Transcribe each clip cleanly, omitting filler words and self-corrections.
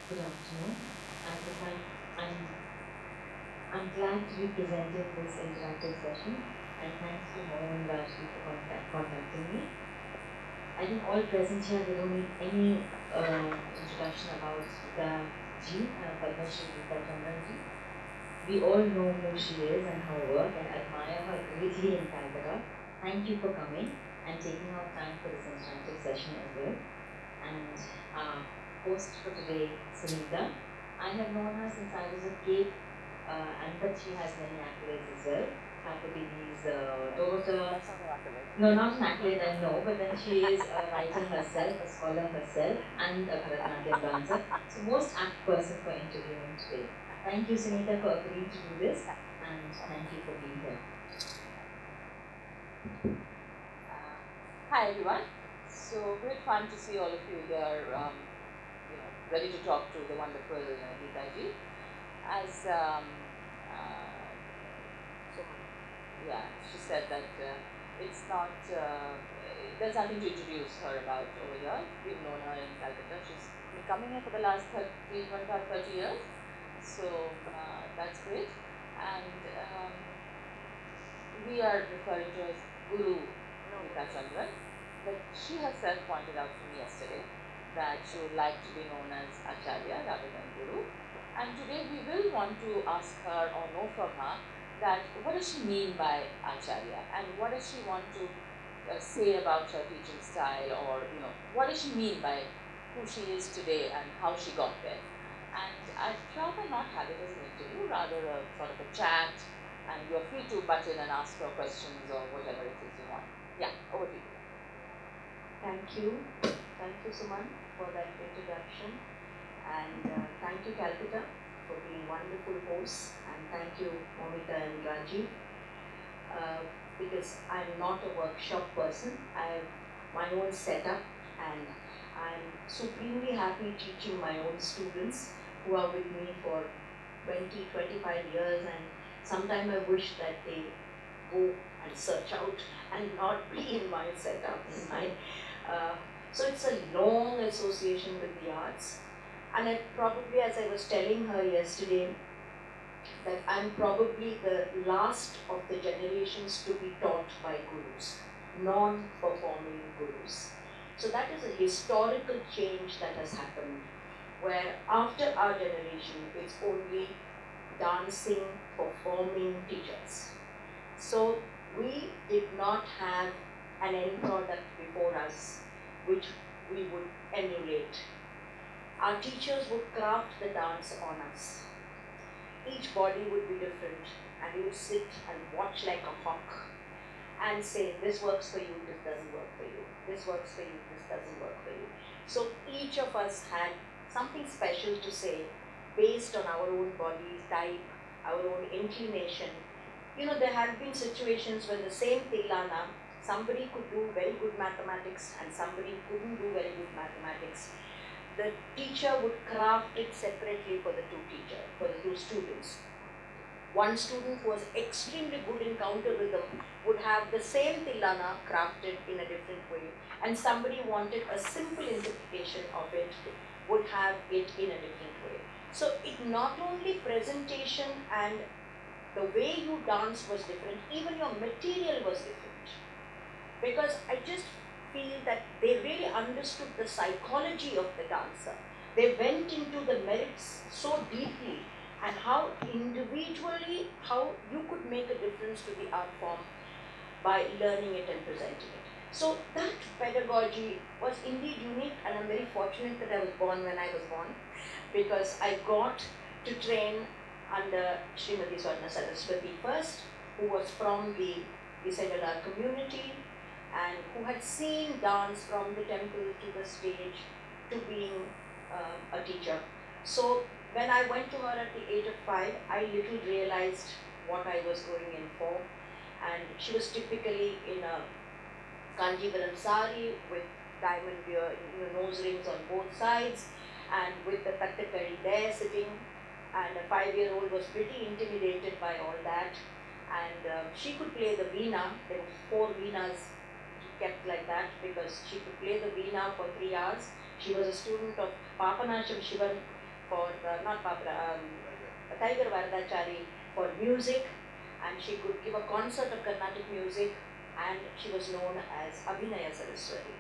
Good afternoon. I think I'm glad to be presenting this interactive session, and thanks to Mo and Rajvi for contacting me. I think all present here, they don't need any introduction about the Ji, Padma Shri Geeta Chandan Ji. We all know who she is and her work and admire her greatly in Calcutta. Thank you for coming and taking out time for this interactive session as well. And host for today, Sunita. I have known her since I was a kid, but she has many accolades as well. Kakadi's daughter. No, not an accolade, I know, but then she is a writer herself, a scholar herself, and a Bharatanatyam dancer. So most apt person for interviewing today. Thank you, Sunita, for agreeing to do this, and thank you for being here. Hi everyone. So great fun to see all of you here, ready to talk to the wonderful Geeta ji. As she said that it's not, there's nothing to introduce her about over here. We've known her in Calcutta. She's been coming here for the last 30 years. So that's great. And we are referring to as Guru Geeta Chandran. But she herself pointed out to me yesterday that she would like to be known as Acharya rather than Guru. And today we will want to ask her or know from her that what does she mean by Acharya and what does she want to say about her teaching style, or what does she mean by who she is today and how she got there. And I'd rather not have it as an interview, rather a sort of a chat, and you're free to butt in and ask her questions or whatever it is you want. Yeah, over to you. Thank you. Thank you, Suman, for that introduction. And thank you, Calcutta, for being wonderful hosts. And thank you, Momita and Rajiv, because I'm not a workshop person. I have my own setup, and I'm supremely happy teaching my own students who are with me for 20, 25 years, and sometimes I wish that they go and search out and not be in my setup, so it's a long association with the arts. And I probably, as I was telling her yesterday, that I'm probably the last of the generations to be taught by gurus, non-performing gurus. So that is a historical change that has happened, where after our generation, it's only dancing, performing teachers. So we did not have an end product before us which we would emulate. Our teachers would craft the dance on us. Each body would be different, and you would sit and watch like a hawk and say, this works for you, this doesn't work for you, this works for you, this doesn't work for you. So each of us had something special to say based on our own body type, our own inclination. There have been situations when the same tilana, somebody could do very good mathematics and somebody couldn't do very good mathematics. The teacher would craft it separately for the two students. One student who was extremely good in counter rhythm would have the same tilana crafted in a different way, and somebody wanted a simple interpretation of it would have it in a different way. So it not only presentation and the way you dance was different, even your material was different. Because I just feel that they really understood the psychology of the dancer. They went into the merits so deeply, and how individually, how you could make a difference to the art form by learning it and presenting it. So that pedagogy was indeed unique, and I'm very fortunate that I was born when I was born, because I got to train under Srimati Swarna Saraswati first, who was from the Visayalar community and who had seen dance from the temple to the stage to being a teacher. So when I went to her at the age of 5, I little realized what I was going in for. And she was typically in a Kanjivaram sari with diamond nose rings on both sides, and with the tattakari there sitting. And a 5-year-old was pretty intimidated by all that. And she could play the veena. There were 4 veenas kept like that because she could play the veena for 3 hours. She was a student of Papanasham Shivan, for Tiger Varadachari for music, and she could give a concert of Carnatic music, and she was known as Abhinaya Saraswati.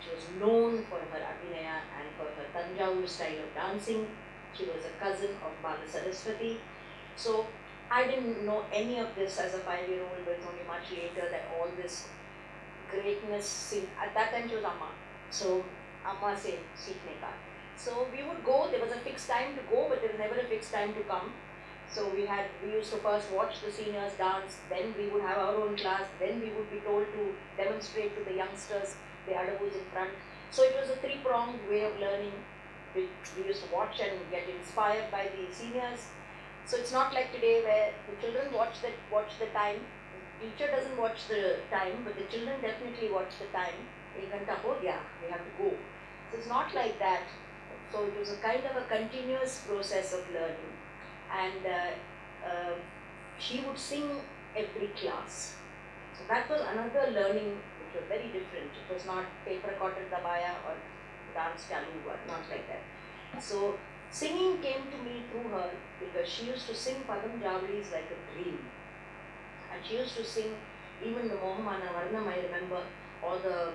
She was known for her Abhinaya and for her Tanjavur style of dancing. She was a cousin of Bala Saraswati. So I didn't know any of this as a 5-year-old, but it's only much later that all this greatness, at that time she was Amma. So Amma said, Seekhne ka. So we would go, there was a fixed time to go, but there was never a fixed time to come. So we used to first watch the seniors dance, then we would have our own class, then we would be told to demonstrate to the youngsters, the adavus in front. So it was a 3-pronged way of learning. We used to watch and get inspired by the seniors. So it's not like today where the children watch the time. The teacher doesn't watch the time, but the children definitely watch the time. Ek ghanta ho gaya, we have to go. So it's not like that. So it was a kind of a continuous process of learning. And she would sing every class. So that was another learning which was very different. It was not tape recorded dabaya or dance chalu, not like that. So singing came to me through her because she used to sing Padam Javlis like a dream. And she used to sing even the Mohamana Varnam, I remember, or the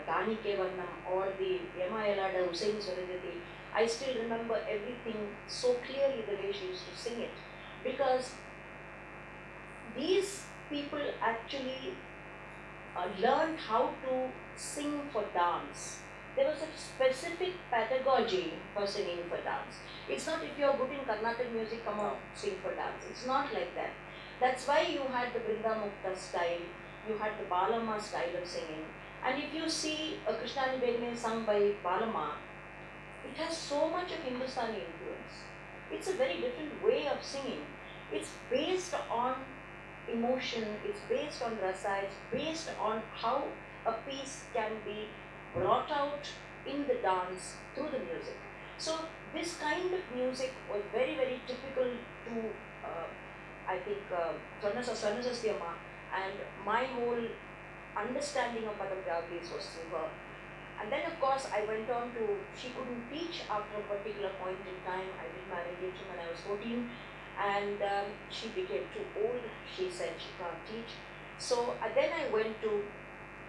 Dani Ke Varnam, or the Yema Elada Hussein Swarajati. I still remember everything so clearly the way she used to sing it. Because these people actually learned how to sing for dance. There was a specific pedagogy for singing for dance. It's not if you're good in Carnatic music, come on, sing for dance. It's not like that. That's why you had the Brinda Mukta style, you had the Balama style of singing. And if you see a Krishnani Begme sung by Balama, it has so much of Hindustani influence. It's a very different way of singing. It's based on emotion, it's based on rasa, it's based on how a piece can be brought out in the dance through the music. So this kind of music was very, very typical to, I think, Swarnasastiyamma, and my whole understanding of Padam Javlis was through her. And then of course I went on to, she couldn't teach after a particular point in time. I did my engagement when I was 14, and she became too old. She said she can't teach. So then I went to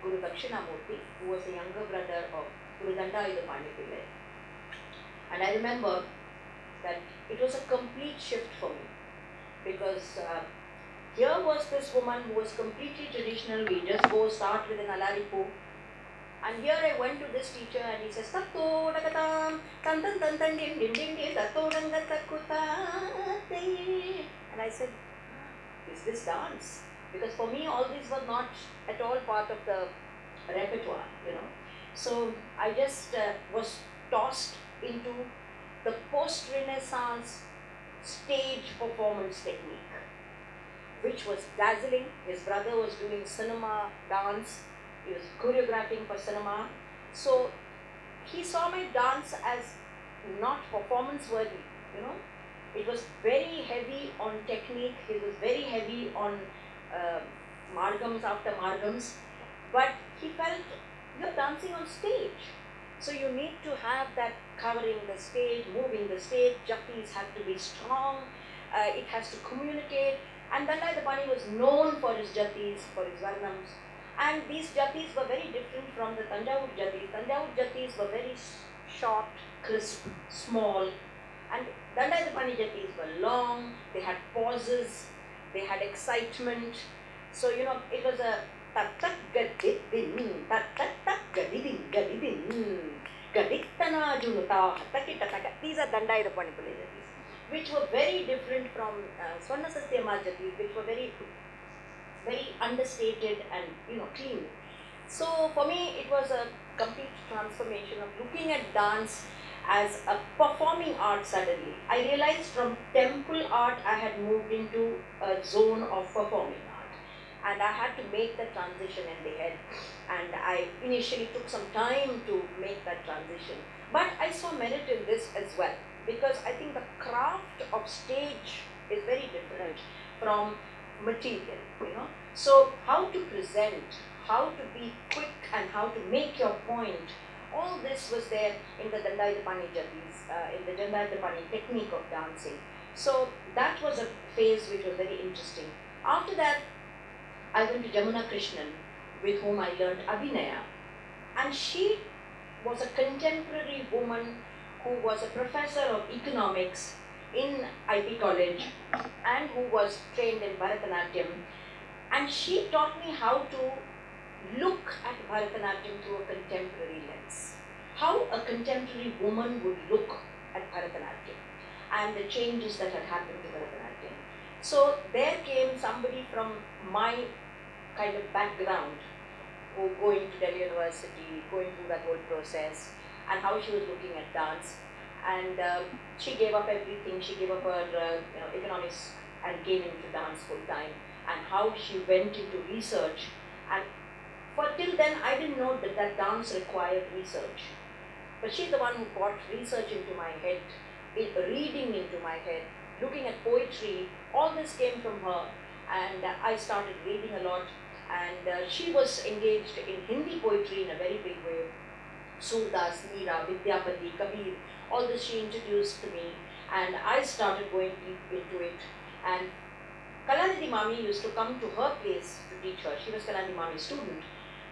Guru Dakshinamurti, who was the younger brother of Guru Dandayuda Pillai. And I remember that it was a complete shift for me, because here was this woman who was completely traditional. We just start with an Alaripu. And here I went to this teacher and he says, Tatto dagatam, tan tan tan tan dim dim dim dim, tatto dangatakkutate. And I said, is this dance? Because for me all these were not at all part of the repertoire, So I just was tossed into the post-Renaissance stage performance technique, which was dazzling. His brother was doing cinema dance. He was choreographing for cinema. So he saw my dance as not performance worthy, It was very heavy on technique. It was very heavy on margams after margams. But he felt, you're dancing on stage. So you need to have that covering the stage, moving the stage. Jattis have to be strong. It has to communicate. And Dandayuda was known for his jattis, for his varnams. And these jattis were very different from the Tanjavur jattis. Tanjavur jattis were very short, crisp, small. And Dandayuda jattis were long, they had pauses, they had excitement. So, it was a tak-tak gadidin, tak-tak-tak gadidin, gadittana junuta, takita. These are Dandayuda jattis, which were very different from Swarnasastiyamma jattis, which were very understated and clean. So for me it was a complete transformation of looking at dance as a performing art. Suddenly I realized from temple art I had moved into a zone of performing art, and I had to make the transition in the head, and I initially took some time to make that transition, but I saw merit in this as well, because I think the craft of stage is very different from material, So how to present, how to be quick, and how to make your point All this was there in the Dandayatapani jagis, in the Dandayatapani technique of dancing. So that was a phase which was very interesting. After that, I went to Jamuna Krishnan, with whom I learned Abhinaya. And she was a contemporary woman who was a professor of economics in IB College and who was trained in Bharatanatyam. And she taught me how to look at Bharatanatyam through a contemporary lens. How a contemporary woman would look at Bharatanatyam and the changes that had happened to Bharatanatyam. So there came somebody from my kind of background, who going to Delhi University, going through that whole process, and how she was looking at dance. And she gave up everything. She gave up her economics and came into dance full time. And how she went into research. And for till then, I didn't know that dance required research. But she's the one who brought research into my head, reading into my head, looking at poetry. All this came from her. And I started reading a lot. And she was engaged in Hindi poetry in a very big way. Surdas, Meera, Vidyapati, Kabir, all this she introduced to me, and I started going deep into it. And Kalanidhi Mami used to come to her place to teach her. She was Kalanidhi Mami's student,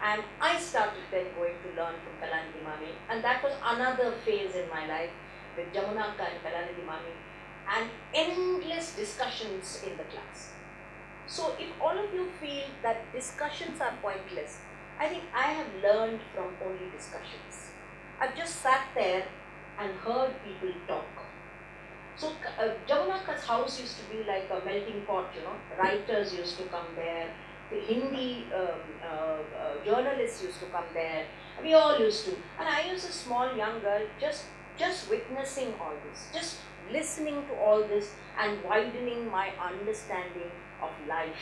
and I started then going to learn from Kalanidhi Mami, and that was another phase in my life with Jamunaka and Kalanidhi Mami, and endless discussions in the class. So if all of you feel that discussions are pointless, I think I have learned from only discussions. I've just sat there and heard people talk. So Jamunaka's house used to be like a melting pot, Writers used to come there, the Hindi journalists used to come there, we all used to. And I was a small young girl just witnessing all this, just listening to all this and widening my understanding of life.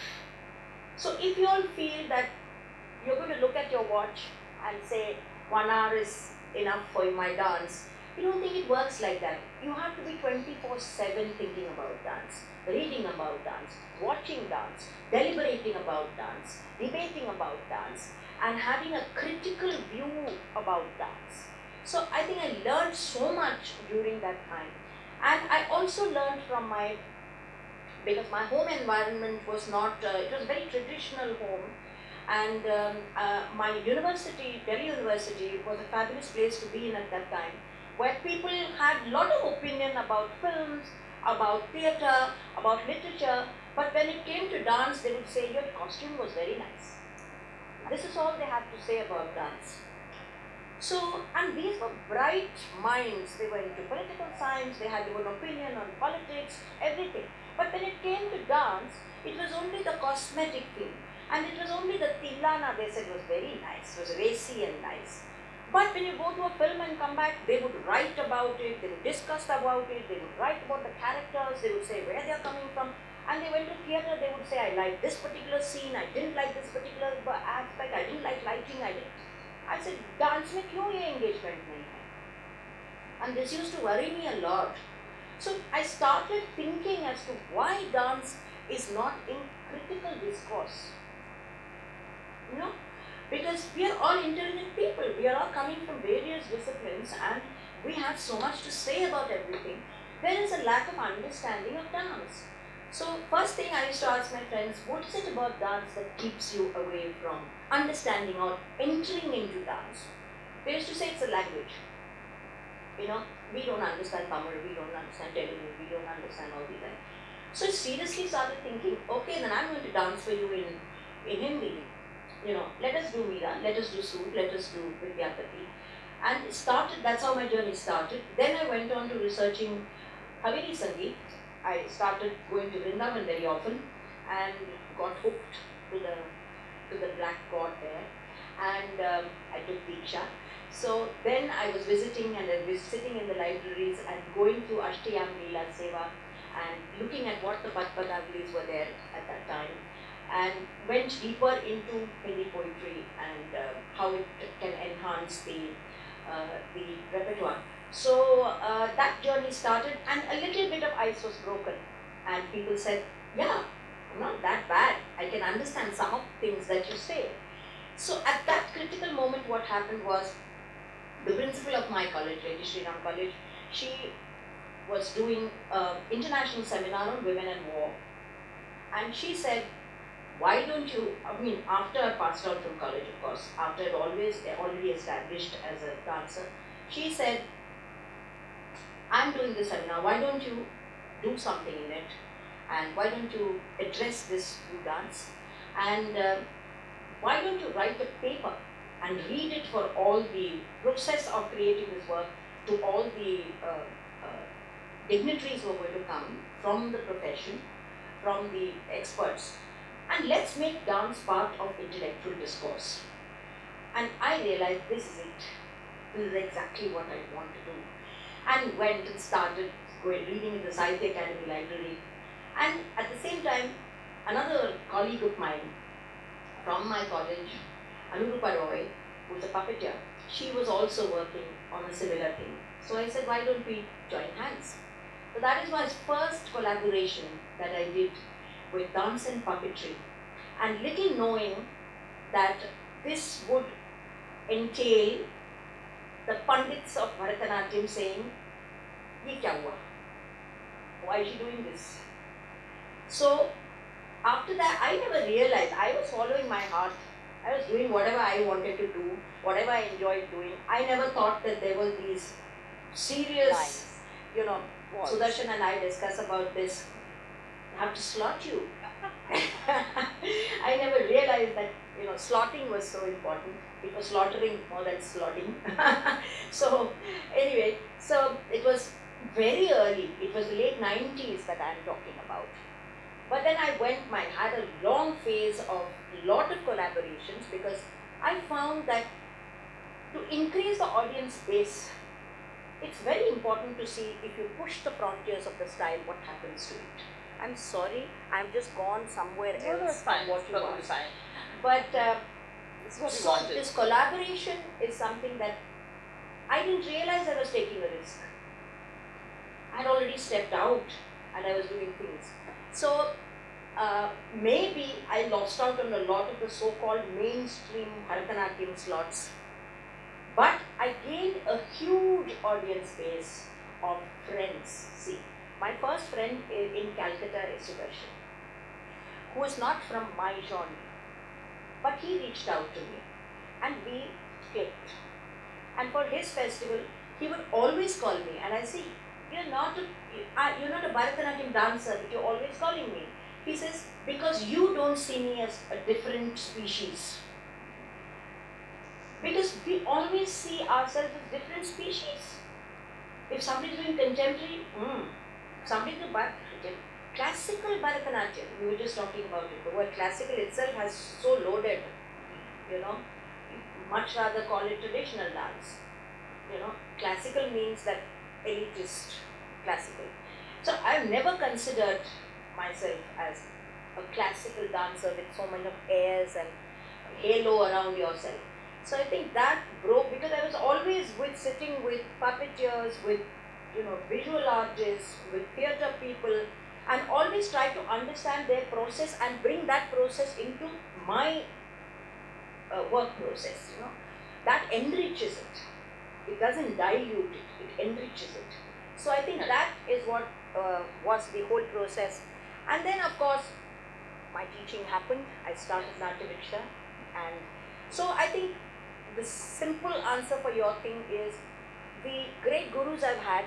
So if you all feel that you're going to look at your watch and say 1 hour is enough for my dance, you don't think it works like that. You have to be 24/7 thinking about dance, reading about dance, watching dance, deliberating about dance, debating about dance, and having a critical view about dance. So I think I learned so much during that time. And I also learned from because my home environment was not, it was a very traditional home. And my university, Delhi University, was a fabulous place to be in at that time, where people had a lot of opinion about films, about theatre, about literature, but when it came to dance, they would say, your costume was very nice. This is all they had to say about dance. So, and these were bright minds. They were into political science, they had their own opinion on politics, everything. But when it came to dance, it was only the cosmetic thing. And it was only the tilana they said was very nice, was racy and nice. But when you go to a film and come back, they would write about it, they would discuss about it, they would write about the characters, they would say where they are coming from. And they went to theatre, they would say, I like this particular scene, I didn't like this particular aspect, I didn't like lighting, I said, dance mein kyun ye engagement nahi hai? And this used to worry me a lot. So I started thinking as to why dance is not in critical discourse. Because we are all intelligent people, we are all coming from various disciplines and we have so much to say about everything. There is a lack of understanding of dance. So first thing I used to ask my friends, what is it about dance that keeps you away from understanding or entering into dance? They used to say it's a language. We don't understand Tamil, we don't understand Telugu, we don't understand all these things. So I seriously started thinking, okay, then I'm going to dance for you in Hindi. Let us do Meera, let us do Sood, let us do Vidyapati. And it started, that's how my journey started. Then I went on to researching Haveli Sangeet. I started going to Vrindavan very often and got hooked to the black god there. And I took Diksha. So then I was visiting and I was sitting in the libraries and going through Ashtayam Leela Seva and looking at what the Patpadavilis were there at that time, and went deeper into Hindi poetry and how it can enhance the repertoire. So that journey started, and a little bit of ice was broken, and people said, yeah, not that bad, I can understand some of the things that you say. So at that critical moment what happened was, the principal of my college, Lady Sriram College, she was doing an international seminar on women and war. And she said, why don't you, I mean, after I passed out from college, of course, after I'd already established as a dancer, she said, I'm doing this seminar, why don't you do something in it? And why don't you address this through dance? And why don't you write a paper and read it for all the process of creating this work to all the dignitaries who are going to come from the profession, from the experts, and let's make dance part of intellectual discourse. And I realized this is it. This is exactly what I want to do. And went and started reading in the Sahitya Academy library. And at the same time, another colleague of mine from my college, Anurupa Roy, who's a puppeteer, she was also working on a similar thing. So I said, why don't we join hands? So that is my first collaboration that I did with dance and puppetry. And little knowing that this would entail the Pandits of Bharatanatyam saying, ye kya hua? Why is she doing this? So after that, I never realized, I was following my heart. I was doing whatever I wanted to do, whatever I enjoyed doing. I never thought that there were these serious, Sudarshan and I discuss about this, I have to slot you. I never realized that, slotting was so important. It was slaughtering more than slotting. So anyway, so it was very early. It was the late 90s that I am talking about. But then I had a long phase of a lot of collaborations because I found that to increase the audience base, it's very important to see if you push the frontiers of the style, what happens to it. I'm sorry, I've just gone somewhere else from what you want. asked. But this is what you so wanted. this collaboration is something that I didn't realize I was taking a risk. I had already stepped out and I was doing things. So maybe I lost out on a lot of the so-called mainstream Bharatanatyam slots. But I gained a huge audience base of friends. See, my first friend in Calcutta is Sudarshan, who is not from my genre. But he reached out to me and we clicked. And for his festival, he would always call me and I say, you're not a Bharatanatyam dancer, but you're always calling me. He says, because you don't see me as a different species. Because we always see ourselves as different species. If somebody is doing contemporary, somebody doing classical Bharatanatyam, we were just talking about it. The word classical itself has so loaded, much rather call it traditional dance. Classical means that elitist classical. So I've never considered myself as a classical dancer with so many airs and halo around yourself. So I think that broke because I was always sitting with puppeteers, with visual artists, with theatre people, and always try to understand their process and bring that process into my work process. That enriches it. It doesn't dilute it, it enriches it. So I think that is what was the whole process. And then of course, my teaching happened. I started Natya Viksha, and so I think the simple answer for your thing is the great gurus I've had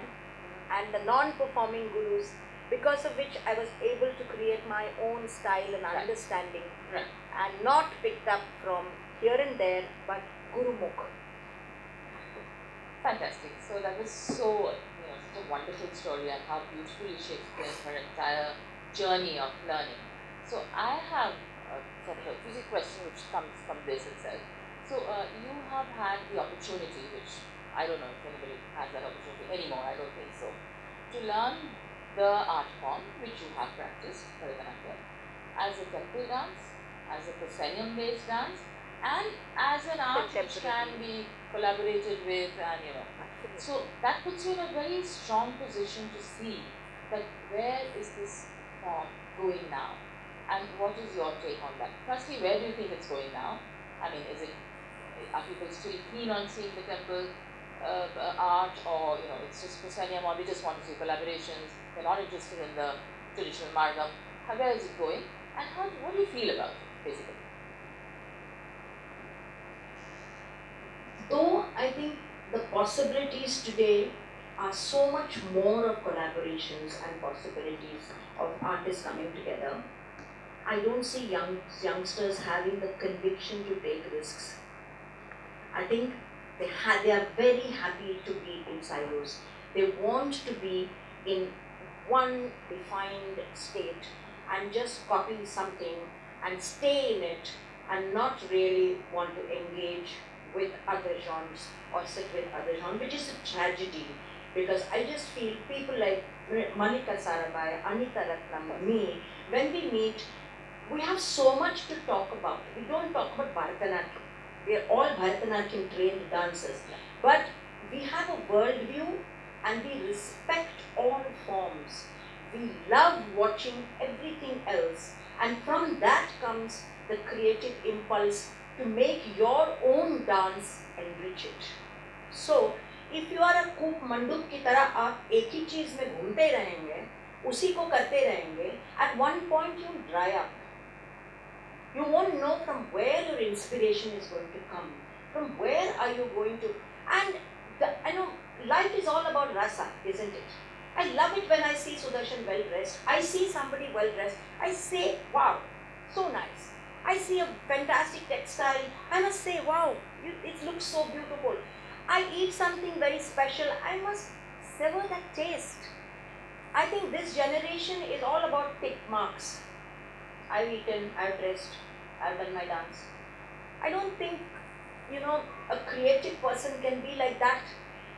and the non-performing gurus, because of which I was able to create my own style and understanding, and not picked up from here and there, but Guru Mukh. Fantastic. So that was so, such a wonderful story and how beautifully she explained her entire journey of learning. So I have sort of a physical question which comes from this itself. So you have had the opportunity, which I don't know if anybody has that opportunity anymore, I don't think so, to learn the art form which you have practiced, Bharatanatyam, as a temple dance, as a proscenium based dance, and as an art which can be collaborated with, and so that puts you in a very strong position to see that where is this form going now, and what is your take on that? Firstly, where do you think it's going now? I mean, are people still keen on seeing the temple art, or it's just proscenium, or they just want to see collaborations, they're not interested in the traditional amalgam? Where is it going, and what do you feel about it, basically? Though I think the possibilities today are so much more of collaborations and possibilities of artists coming together, I don't see youngsters having the conviction to take risks. I think they are very happy to be in silos. They want to be in one defined state and just copy something and stay in it and not really want to engage with other genres or sit with other genres, which is a tragedy, because I just feel people like Manika Sarabhai, Anita Ratnam, me, when we meet, we have so much to talk about. We don't talk about Bharatanatyam. We are all Bharatanatyam trained dancers, but we have a worldview and we respect all forms. We love watching everything else, and from that comes the creative impulse to make your own dance enrich it. So, if you are a कूप मंडूक की तरह आप एक ही चीज में घूमते रहेंगे, उसी को करते रहेंगे, at one point you dry up. You won't know from where your inspiration is going to come. From where are you going to? And I know life is all about rasa, isn't it? I love it when I see Sudarshan well dressed. I see somebody well dressed. I say, wow, so nice. I see a fantastic textile. I must say, wow, it looks so beautiful. I eat something very special. I must savor that taste. I think this generation is all about tick marks. I've eaten, I've dressed, I've done my dance. I don't think, a creative person can be like that.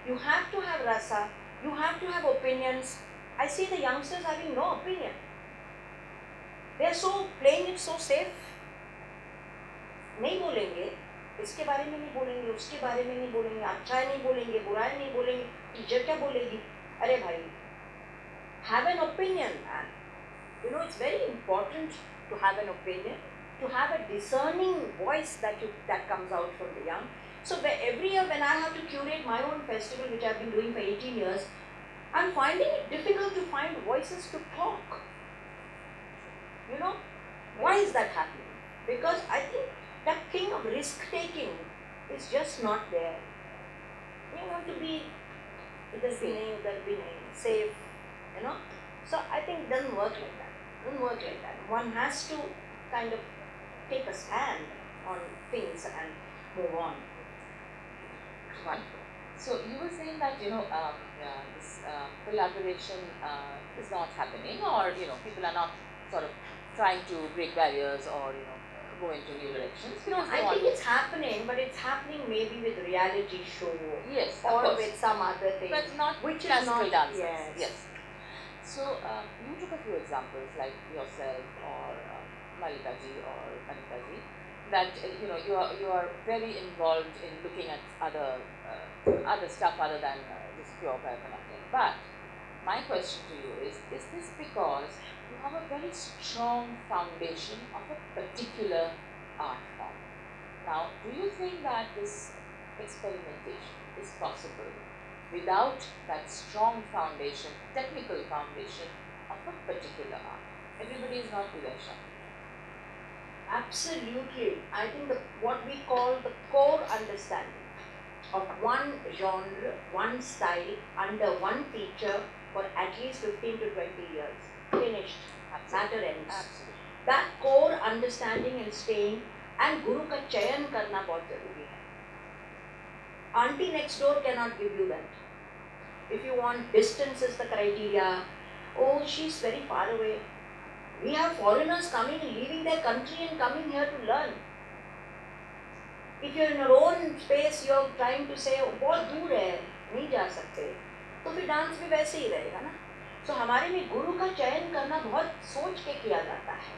You have to have rasa, you have to have opinions. I see the youngsters having no opinion. They are so playing it so safe. नहीं बोलेंगे, इसके बारे में नहीं बोलेंगे, उसके बारे में नहीं बोलेंगे, अच्छा नहीं बोलेंगे, बुरा नहीं बोलेंगे, टीचर क्या बोलेगी? अरे भाई, have an opinion, man. It's very important to have an opinion, to have a discerning voice that comes out from the young. So every year when I have to curate my own festival, which I've been doing for 18 years, I'm finding it difficult to find voices to talk. Why is that happening? Because I think that thing of risk-taking is just not there. You want to be safe, So I think it doesn't work like that. One has to kind of take a stand on things and move on. Wonderful. So you were saying that this collaboration is not happening, or people are not sort of trying to break barriers or go into new directions. I think it's happening, but it's happening maybe with reality show, yes, or with some other thing, but not which classical is not dancers. Yes. So you took a few examples like yourself or Malika ji or Anita ji, that you are very involved in looking at other stuff other than just pure Bharatanatyam. But my question to you is this because you have a very strong foundation of a particular art form? Now, do you think that this experimentation is possible without that strong foundation, technical foundation of a particular art? Everybody is not Udesha. Absolutely. I think what we call the core understanding of one genre, one style, under one teacher for at least 15 to 20 years. Finished. Matter ends. Absolutely. That core understanding and staying, and Guru का चयन करना बहुत जरूरी है. Auntie next door cannot give you that. If you want distance is the criteria, oh, she's very far away. We have foreigners coming and leaving their country and coming here to learn. If you're in your own space, you're trying to say, बहुत दूर है, नहीं जा सकते, तो फिर dance भी वैसे ही रहेगा ना. तो हमारे में गुरु का चयन करना बहुत सोच के किया जाता है,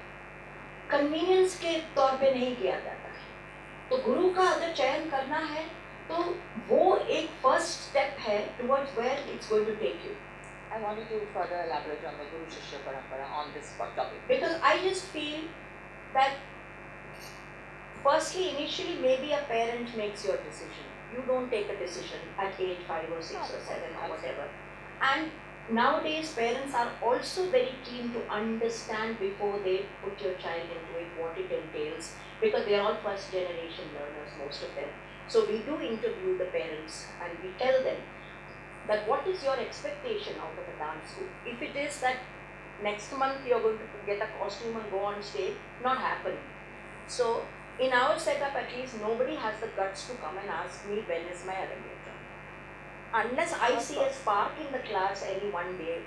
कन्वीनियंस के तौर पे नहीं किया जाता है. तो गुरु का अगर चयन करना है तो वो एक फर्स्ट स्टेप है towards where it's going to take you. I wanted to further elaborate on the Guru Shishya Parampara on this topic. Because I just feel that firstly, initially maybe a parent makes your decision. You don't take a decision at age 5 or 6 or 7 or whatever. And nowadays parents are also very keen to understand before they put your child into it what it entails, because they are all first generation learners, most of them. So we do interview the parents and we tell them that what is your expectation out of a dance school. If it is that next month you're going to get a costume and go on stage, not happening. So in our setup at least, nobody has the guts to come and ask me when is my arrangement. Unless I see a spark in the class any one day,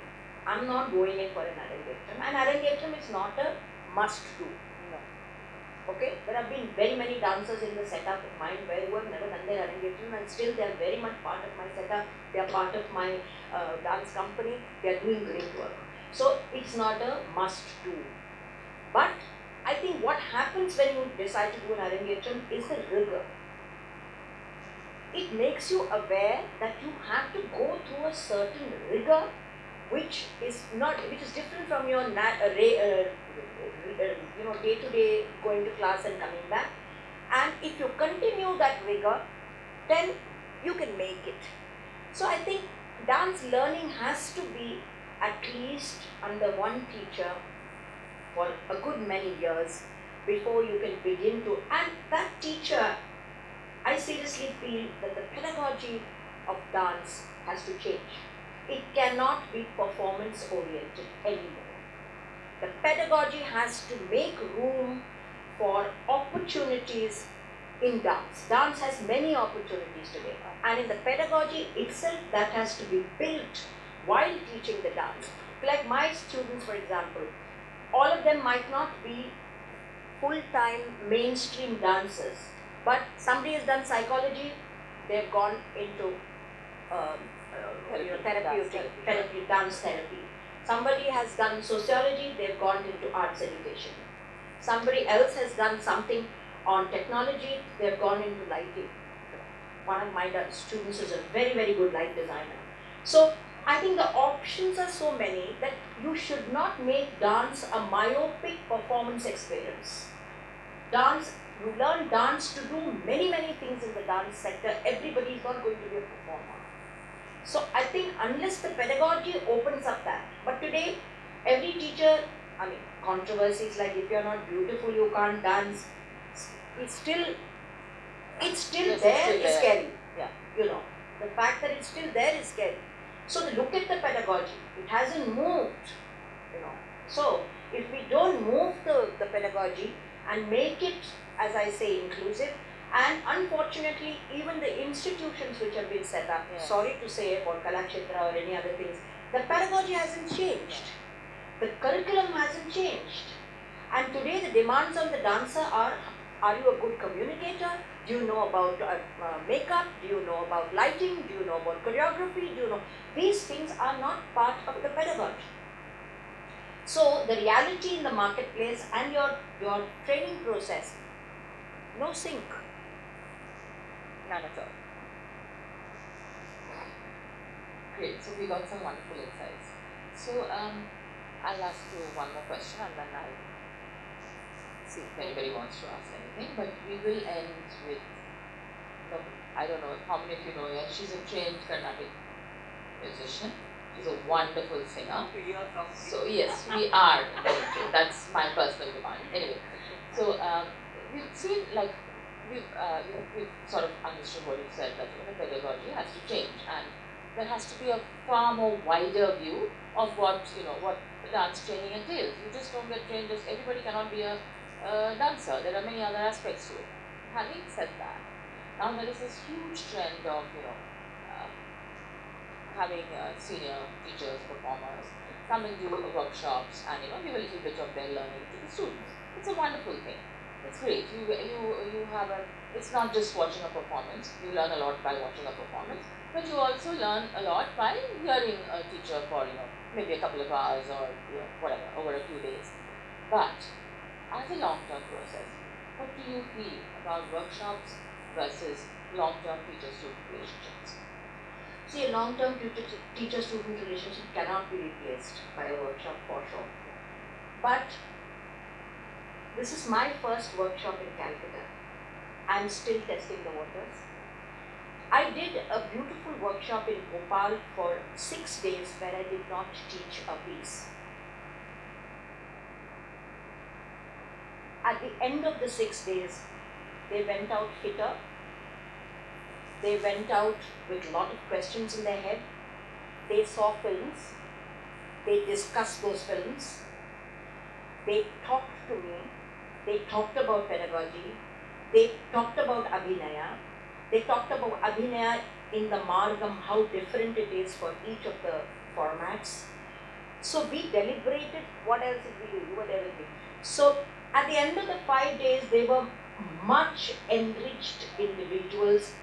I'm not going in for an arrangement. And arrangement is not a must do. No. Okay, there have been very many dancers in the setup of mine who have never done their arrangement, and still they are very much part of my setup. They are part of my dance company. They are doing great work. So it's not a must do. But I think what happens when you decide to do an arrangement is the rigor. It makes you aware that you have to go through a certain rigor, which is different from your day-to-day going to class and coming back. And if you continue that rigor, then you can make it. So I think dance learning has to be at least under one teacher for a good many years before you can begin to, and that teacher, I seriously feel that the pedagogy of dance has to change. It cannot be performance oriented anymore. The pedagogy has to make room for opportunities in dance. Dance has many opportunities today, and in the pedagogy itself that has to be built while teaching the dance. Like my students, for example, all of them might not be full-time mainstream dancers, but somebody has done psychology, they've gone into dance therapy. Somebody has done sociology, they've gone into arts education. Somebody else has done something on technology, they've gone into lighting. One of my students is a very, very good light designer. So I think the options are so many that you should not make dance a myopic performance experience. You learn dance to do many, many things in the dance sector. Everybody is not going to be a performer. So I think unless the pedagogy opens up that, but today every teacher, controversies like if you're not beautiful, you can't dance. It's still there is scary. Yeah. The fact that it's still there is scary. So look at the pedagogy. It hasn't moved. So if we don't move the pedagogy and make it, as I say, inclusive, and unfortunately even the institutions which have been set up, sorry to say about Kalakshetra or any other things, the pedagogy hasn't changed. The curriculum hasn't changed. And today the demands on the dancer are you a good communicator? Do you know about makeup? Do you know about lighting? Do you know about choreography? These things are not part of the pedagogy. So the reality in the marketplace and your training process, no sync. None at all. Great, so we got some wonderful insights. So I'll ask you one more question and then I'll see if anybody wants to ask anything. But we will end with, I don't know how many of you know her. She's a trained Carnatic musician. She's a wonderful singer. So yes, we are very trained. That's my personal demand. Anyway, so we've seen we've sort of understood what you said, that pedagogy has to change and there has to be a far more wider view of what dance training entails. You just don't get trained as everybody cannot be a dancer. There are many other aspects to it. Having said that, now there is this huge trend of having senior teachers, performers come and do workshops and give a little bit of their learning to the students. It's a wonderful thing. It's great. You have it's not just watching a performance. You learn a lot by watching a performance, but you also learn a lot by hearing a teacher for maybe a couple of hours or whatever over a few days. But as a long-term process, what do you feel about workshops versus long-term teacher-student relationships? See, a long-term teacher-student relationship cannot be replaced by a workshop for sure. But this is my first workshop in Calcutta. I'm still testing the waters. I did a beautiful workshop in Bhopal for 6 days where I did not teach a piece. At the end of the 6 days, they went out fitter. They went out with a lot of questions in their head. They saw films. They discussed those films. They talked to me. They talked about pedagogy. They talked about Abhinaya. They talked about Abhinaya in the Margam, how different it is for each of the formats. So we deliberated, what else did we do? You were there with me. So at the end of the 5 days, they were much enriched individuals,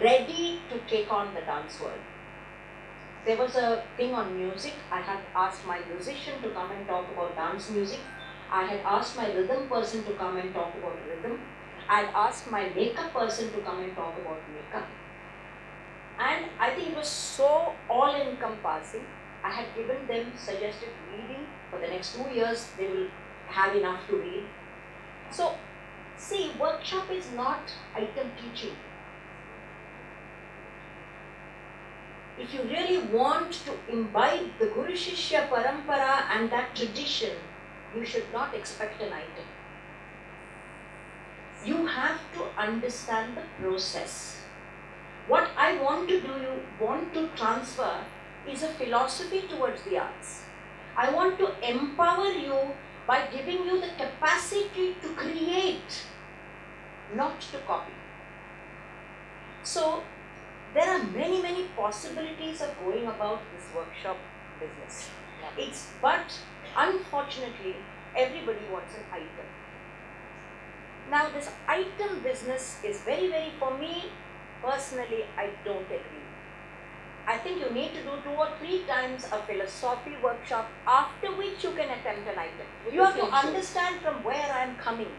ready to take on the dance world. There was a thing on music. I had asked my musician to come and talk about dance music. I had asked my rhythm person to come and talk about rhythm. I had asked my makeup person to come and talk about makeup. And I think it was so all-encompassing. I had given them suggested reading. For the next 2 years, they will have enough to read. So, see, workshop is not item teaching. If you really want to imbibe the Guru Shishya Parampara and that tradition, you should not expect an item. You have to understand the process. What I want to transfer is a philosophy towards the arts. I want to empower you by giving you the capacity to create, not to copy. So, there are many, many possibilities of going about this workshop business. But unfortunately, everybody wants an item. Now, this item business is very, for me, personally, I don't agree. I think you need to do 2 or 3 times a philosophy workshop, after which you can attempt an item. You have to understand from where I am coming.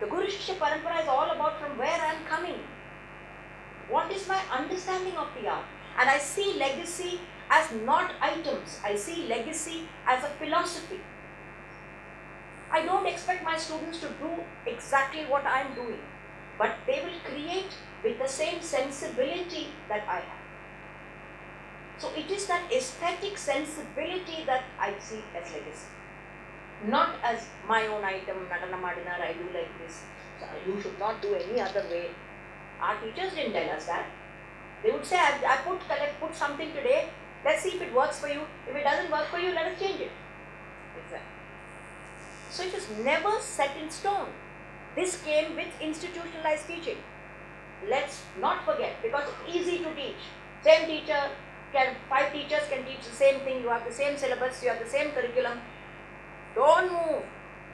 The Guru Shishya Parampara is all about from where I am coming. What is my understanding of the art? And I see legacy as not items. I see legacy as a philosophy. I don't expect my students to do exactly what I am doing, but they will create with the same sensibility that I have. So it is that aesthetic sensibility that I see as legacy. Not as my own item, Nadana Madinar, I do like this. So you should not do any other way. Our teachers didn't tell us that. They would say, I put something today, let's see if it works for you. If it doesn't work for you, let us change it. Exactly. So it is never set in stone. This came with institutionalized teaching. Let's not forget, because it's easy to teach. Same teacher, 5 teachers can teach the same thing, you have the same syllabus, you have the same curriculum. Don't move.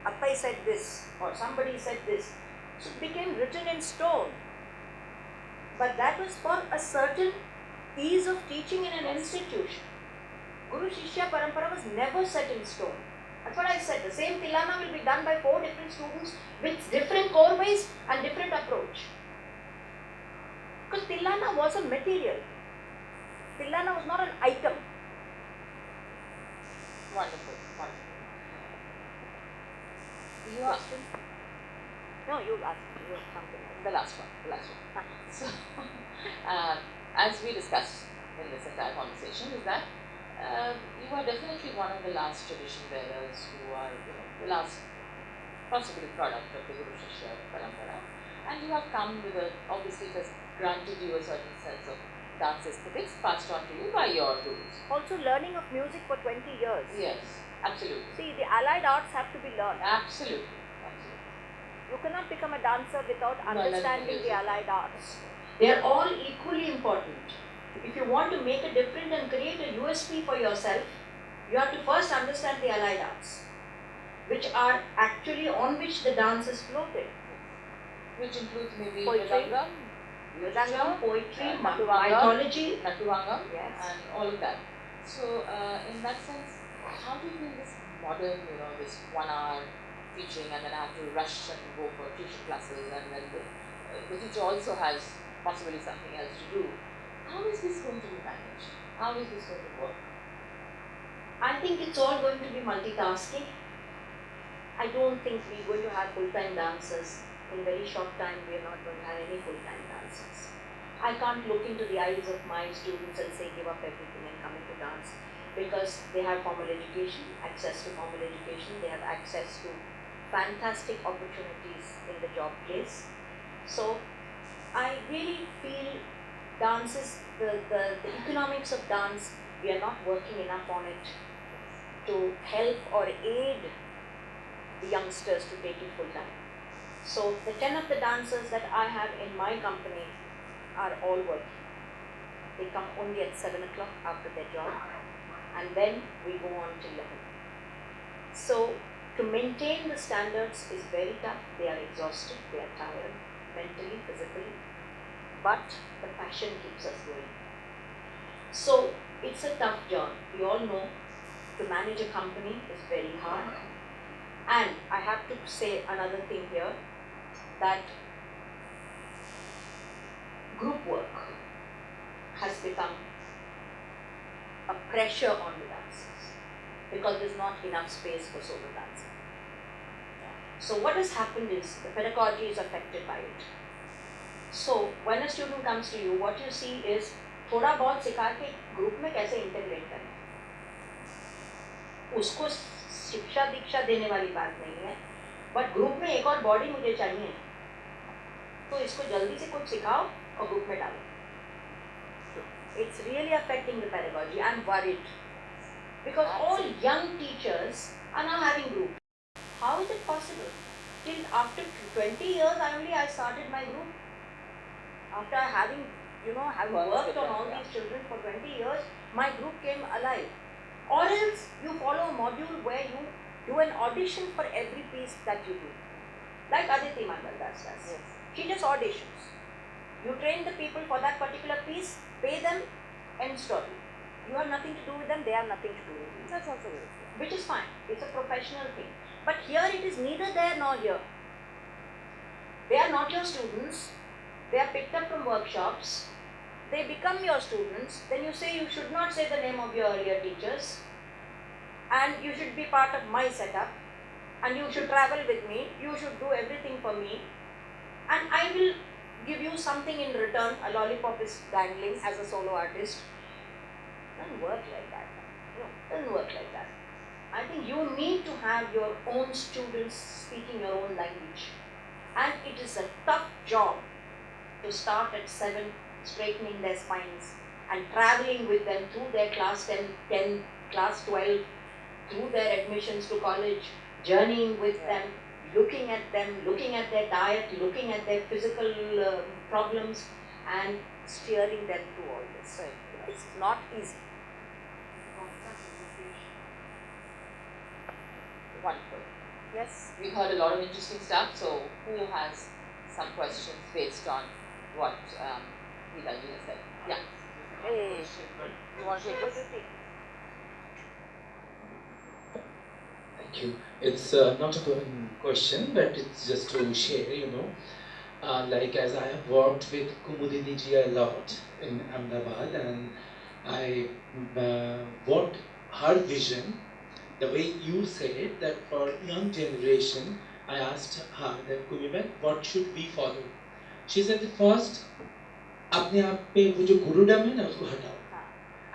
Appai said this, or somebody said this. So it became written in stone. But that was for a certain ease of teaching in an institution. Guru Shishya Parampara was never set in stone. That's what I said. The same Tilana will be done by 4 different students with different core ways and different approach. Because Tilana was a material. Tilana was not an item. Wonderful. You asked him? No, you asked. You have something. The last one. So, as we discussed in this entire conversation, is that you are definitely one of the last tradition bearers who are, the last possibly product of the Guru Shishya Parampara, and you have come with obviously it has granted you a certain sense of dance aesthetics passed on to you by your gurus. Also learning of music for 20 years. Yes, absolutely. See, the allied arts have to be learned. Absolutely. You cannot become a dancer without understanding the allied arts. They are all equally important. If you want to make a difference and create a USP for yourself, you have to first understand the allied arts, which are actually on which the dance is floated. Which includes maybe Poetry. Mridangam, poetry, mythology, Natuvangam, yes, and all of that. So, in that sense, how do you feel this modern, this 1 hour teaching, and then I have to rush and go for tuition classes, and then the teacher also has possibly something else to do. How is this going to be managed? How is this going to work? I think it's all going to be multitasking. I don't think we're going to have full-time dancers. In very short time, we are not going to have any full-time dancers. I can't look into the eyes of my students and say give up everything and come into dance, because they have formal education, access to formal education, they have access to fantastic opportunities in the job place. So I really feel dance is the economics of dance, we are not working enough on it to help or aid the youngsters to take it full time. So the 10 of the dancers that I have in my company are all working. They come only at 7 o'clock after their job, and then we go on till 11. So to maintain the standards is very tough. They are exhausted, they are tired, mentally, physically, but the passion keeps us going. So it's a tough job. We all know to manage a company is very hard. And I have to say another thing here, that group work has become a pressure on the dancers because there's not enough space for solo dancing. So what has happened is the pedagogy is affected by it. So when a student comes to you, what you see is थोड़ा बहुत सिखा के group में कैसे integrate करें, उसको शिक्षा दीक्षा देने वाली बात नहीं है, बट ग्रुप में एक और बॉडी मुझे चाहिए, तो इसको जल्दी से कुछ सिखाओ और ग्रुप में डालो. It's really affecting the pedagogy. I'm worried because all young teachers are now having group. How is it possible? Till after 20 years I started my group. After having worked on all these children for 20 years, my group came alive. Or else you follow a module where you do an audition for every piece that you do. Like Aditi Mandal does. Yes. She just auditions. You train the people for that particular piece, pay them, end story. You have nothing to do with them, they have nothing to do with you. That's also good. Which is fine. It's a professional thing. But here it is neither there nor here. They are not your students. They are picked up from workshops. They become your students. Then you say you should not say the name of your earlier teachers. And you should be part of my setup. And you should travel with me. You should do everything for me. And I will give you something in return. A lollipop is dangling as a solo artist. Doesn't work like that. No, doesn't work like that. I think you need to have your own students speaking your own language. And it is a tough job to start at 7, straightening their spines and traveling with them through their class 10, class 12, through their admissions to college, journeying with them, looking at their diet, looking at their physical problems, and steering them through all this. Right. It's not easy. Wonderful. Yes, we heard a lot of interesting stuff. So, who has some questions based on what Neetaji has said? Yeah. Hey, you want to take this? Thank you. It's not a question, but it's just to share, like as I have worked with Kumudini ji a lot in Ahmedabad, and I what her vision, the way you said it, that for young generation, I asked her that Kumiben, what should we follow? She said the first, अपने आप पे वो जो गुरुडम है ना उसको हटाओ,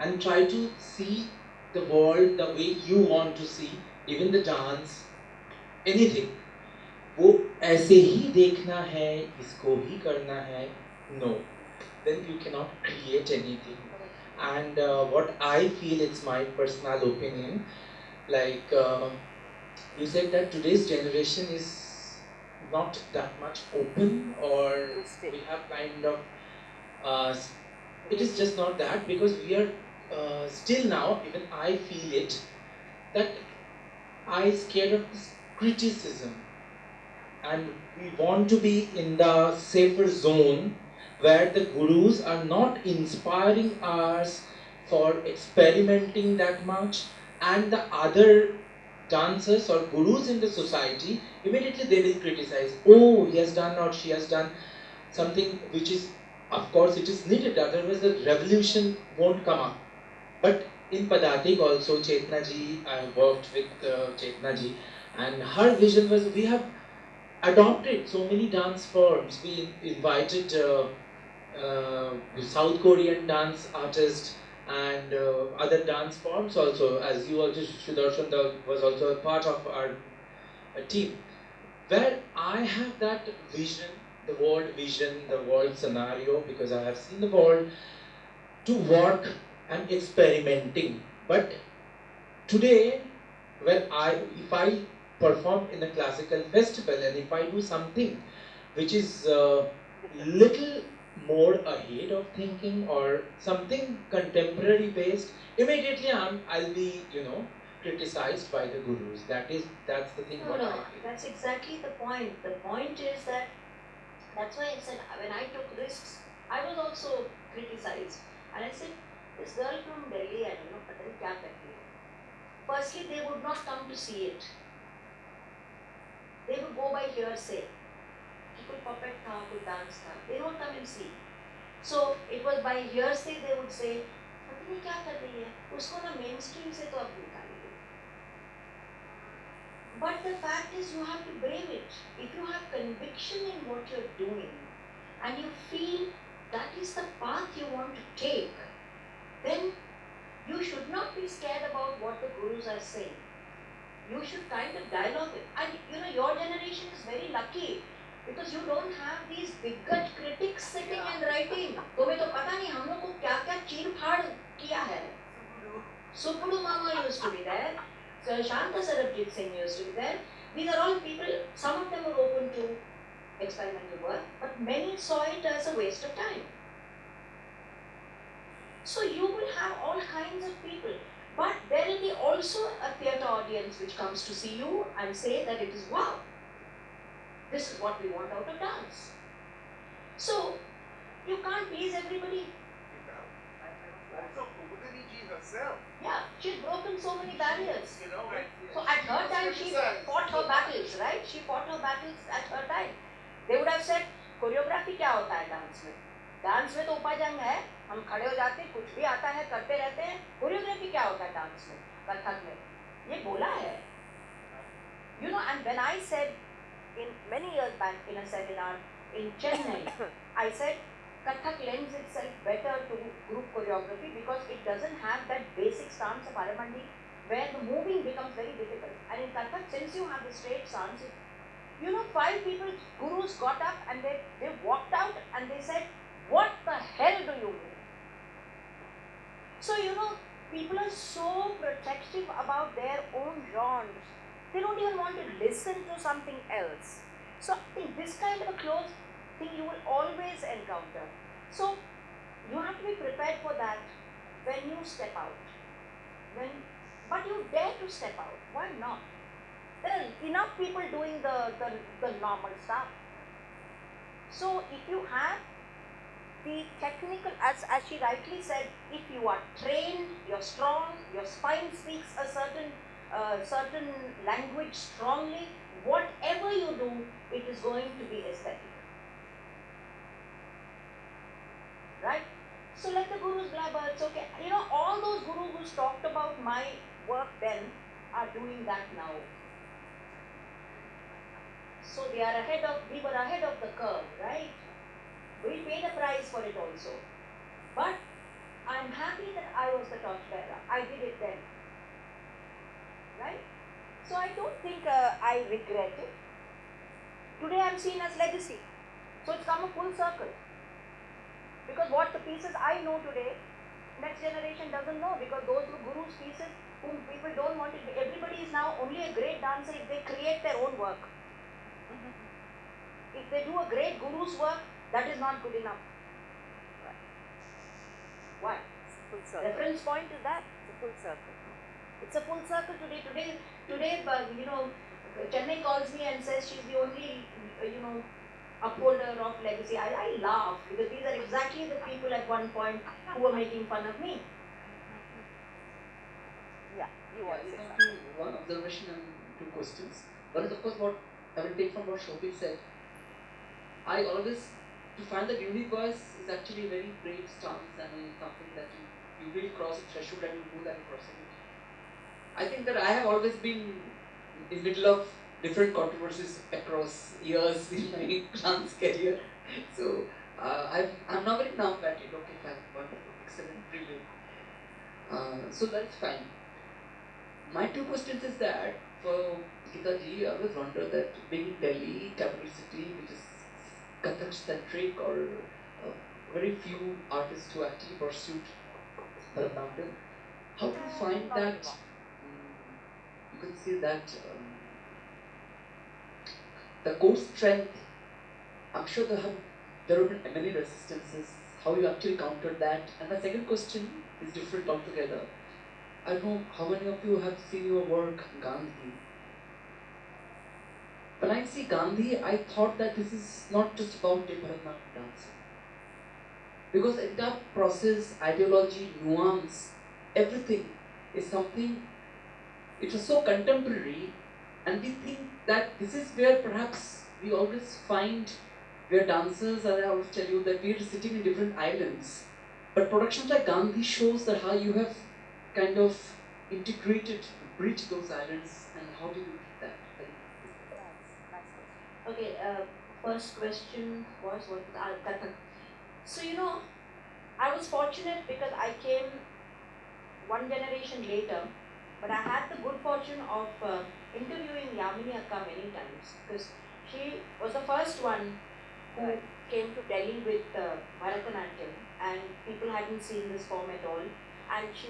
and try to see the world the way you want to see, even the dance, anything. वो ऐसे ही देखना है, इसको ही करना है, no, then you cannot create anything. And what I feel, it's my personal opinion, like you said that today's generation is not that much open, or we have kind of it is just not that, because we are still now, even I feel it, that I scared of this criticism, and we want to be in the safer zone where the gurus are not inspiring us for experimenting that much, and the other dancers or gurus in the society, immediately they will criticize, oh, he has done or she has done something which is, of course it is needed, otherwise the revolution won't come up. But in Padatik also, Chetna ji, I worked with Chetna ji, and her vision was, we have adopted so many dance forms. We invited South Korean dance artist and other dance forms also, as you also, Sudarshan was also a part of our team, where I have that vision, the world vision, the world scenario, because I have seen the world to work and experimenting. But today, if I perform in a classical festival and if I do something which is little more ahead of thinking or something contemporary based, immediately I'll be criticized by the gurus. That's the thing. No, what no, I feel. that's exactly the point. The point is that that's why I said when I took risks, I was also criticized. And I said, this girl from Delhi, I don't know, but then kya karti hai? Firstly, they would not come to see it. They would go by hearsay. कि कोई puppet था, कोई dance था. They don't come and see. So it was by hearsay they would say, पता नहीं क्या कर रही है, उसको ना mainstream से तो अब निकालिए. But the fact is you have to brave it. If you have conviction in what you're doing and you feel that is the path you want to take, then you should not be scared about what the gurus are saying. You should kind of dialogue it. And your generation is very lucky because you don't have these bigot critics sitting and writing. तुम्हें तो पता नहीं हम लोग को क्या क्या चीर फाड़ किया है. Suppudu Mama used to be there. So Shanta Sarabjit Singh used to be there. These are all people, some of them were open to experimental work, but many saw it as a waste of time. So you will have all kinds of people, but there will be also a theatre audience which comes to see you and say that it is wow, this is what we want out of dance. So you can't please everybody. Also, Kumudini ji herself. Yeah, she's broken so many barriers. Right. So at her time, she fought her battles, right? She fought her battles at her time. They would have said, choreography क्या होता है dance में? Dance में तो उपाजंग है, हम खड़े हो जाते हैं, कुछ भी आता है, करते रहते हैं. कोरियोग्राफी क्या होता है डांस में, कथक में? ये बोला है. And when I said in many years back in a seminar in Chennai, I said Kathak lends itself better to group choreography because it doesn't have that basic stance of Aramandi where the moving becomes very difficult. And in Kathak, since you have the straight stance, 5 people, gurus got up and they walked out and they said, what the hell do you mean? So, people are so protective about their own genres. They don't even want to listen to something else. So, in this kind of a closed thing you will always encounter. So, you have to be prepared for that when you step out. But you dare to step out. Why not? There are enough people doing the normal stuff. So, if you have the technical, as she rightly said, if you are trained, you're strong, your spine speaks a certain language strongly, whatever you do, it is going to be aesthetic. Right? So let the gurus blabber, it's okay. All those gurus who talked about my work then are doing that now. So we were ahead of the curve, right? We paid a price for it also. But I'm happy that I was the torchbearer. I did it then. Right? So I don't think I regret it. Today I'm seen as legacy. So it's come a full circle. Because what the pieces I know today, next generation doesn't know, because those were gurus' pieces whom people don't want it. Everybody is now only a great dancer if they create their own work. If they do a great guru's work, that is not good enough. Right. Why? Full circle. Reference point is that. It's a full circle. It's a full circle today. Today, Chennai calls me and says she's the only, upholder of legacy. I laugh because these are exactly the people at one point who were making fun of me. Yeah, you want to say I'll something. come to one observation and 2 questions. One is, of course, what I will take from what Shobit said. I always, to find that unique voice is actually a very brave stance and something that you really cross a threshold and you know that you're crossing it. I think that I have always been in the middle of different controversies across years in my dance career. So I'm now very numb at it. Okay, fine, wonderful, excellent, brilliant. So that's fine. My two questions is that for Gita ji, I always wonder that being in Delhi, capital city, which is Kathak centric, or very few artists who actually pursued Bharatanatyam, how do you find that? You can see that the core strength. I'm sure there have been many resistances. How you actually countered that? And my second question is different altogether. I don't know how many of you have seen your work, Gandhi. When I see Gandhi, I thought that this is not just about a Bharatanatyam dancer. Because the entire process, ideology, nuance, everything is something, it was so contemporary, and we think that this is where perhaps we always find where dancers, and I always tell you that we are sitting in different islands. But productions like Gandhi shows that how you have kind of integrated, bridged those islands, and how do you do that? Okay, first question was what Kathak. So I was fortunate because I came one generation later, but I had the good fortune of interviewing Yamini Akka many times because she was the first one who came to Delhi with Bharatanatyam, and people hadn't seen this form at all. And she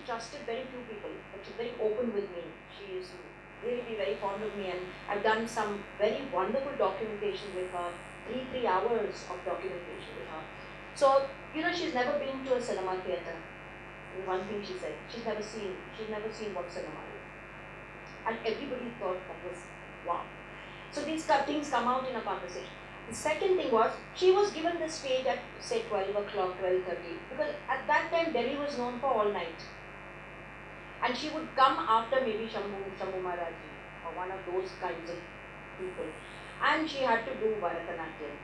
trusted very few people, but she's very open with me. She used to really be very fond of me, and I've done some very wonderful documentation with her, 3 hours of documentation with her. So, she's never been to a cinema theatre. One thing she said, she's never seen what cinema is. And everybody thought that was wow. So these things come out in a conversation. The second thing was, she was given the stage at say 12 o'clock, 12:30, because at that time Delhi was known for all night. And she would come after maybe Shambhu Maharaji or one of those kinds of people. And she had to do Bharatanatyam,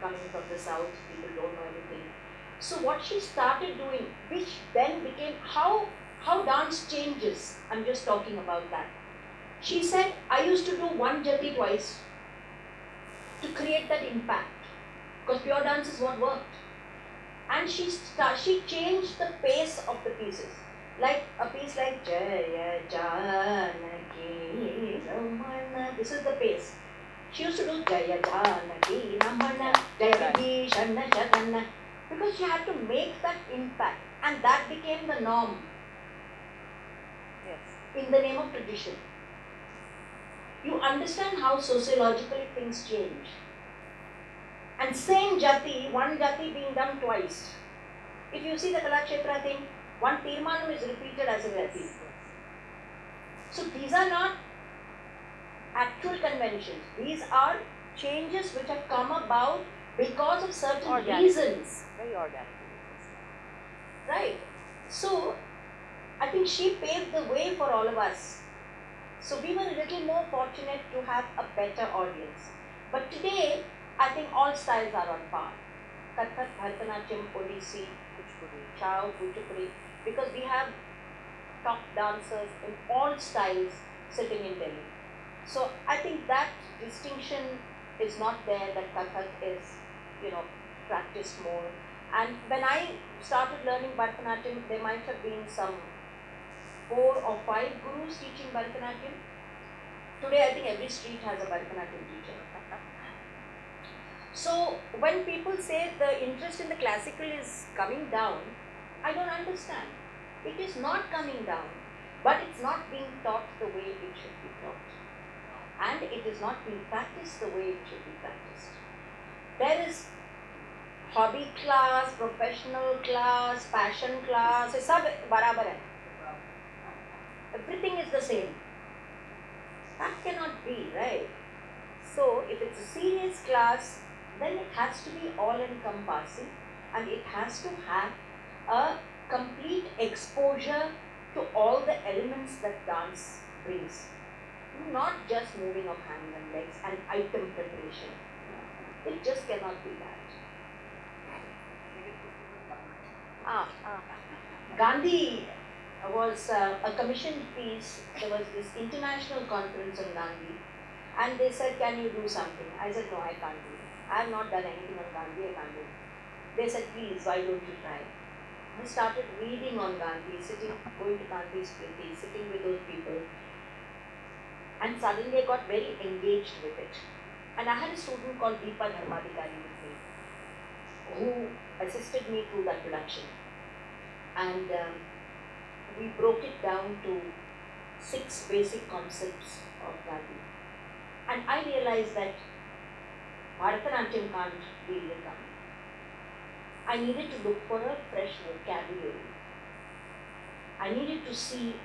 coming from the south, people don't know anything. So what she started doing, which then became how dance changes, I'm just talking about that. She said, I used to do one jati twice to create that impact, because pure dance is what worked. And she changed the pace of the pieces. Like a piece like Jaya Janaki Ramana, this is the pace. She used to do Jaya Janaki Ramana, Jaya Vibhishana Jagana, because she had to make that impact, and that became the norm. Yes. In the name of tradition. You understand how sociologically things change. And same jati, one jati being done twice. If you see the Kalakshetra thing, one tirmanam is repeated as a jati. So these are not actual conventions. These are changes which have come about because of certain reasons. Very organic. Right. So I think she paved the way for all of us. So we were a little more fortunate to have a better audience. But today, I think all styles are on par. Kathak, Bharatanatyam, Odissi, Kuchipudi, Chow, Kuchipudi, because we have top dancers in all styles sitting in Delhi. So I think that distinction is not there, that Kathak is, practiced more. And when I started learning Bharatanatyam, there might have been some 4 or 5 gurus teaching Bharatanatyam. Today, I think every street has a Bharatanatyam teacher. So, when people say the interest in the classical is coming down, I don't understand. It is not coming down, but it's not being taught the way it should be taught. And it is not being practiced the way it should be practiced. There is hobby class, professional class, passion class, it's all barabar hai. Everything is the same. That cannot be, right? So, if it's a serious class, then it has to be all-encompassing, and it has to have a complete exposure to all the elements that dance brings. Not just moving of hands and legs and item preparation. It just cannot be that. Gandhi was a commissioned piece. There was this international conference on Gandhi, and they said, can you do something? I said, no, I can't do it. I have not done anything on Gandhi, I can't do. They said, please, why don't you try? I started reading on Gandhi, going to Gandhi's Priti, sitting with those people, and suddenly I got very engaged with it. And I had a student called Deepa Dharmadikari with me, who assisted me through that production. And we broke it down to 6 basic concepts of Gandhi. And I realized that Bharatanatyam can't deal with Gandhi. I needed to look for a fresh vocabulary. I needed to see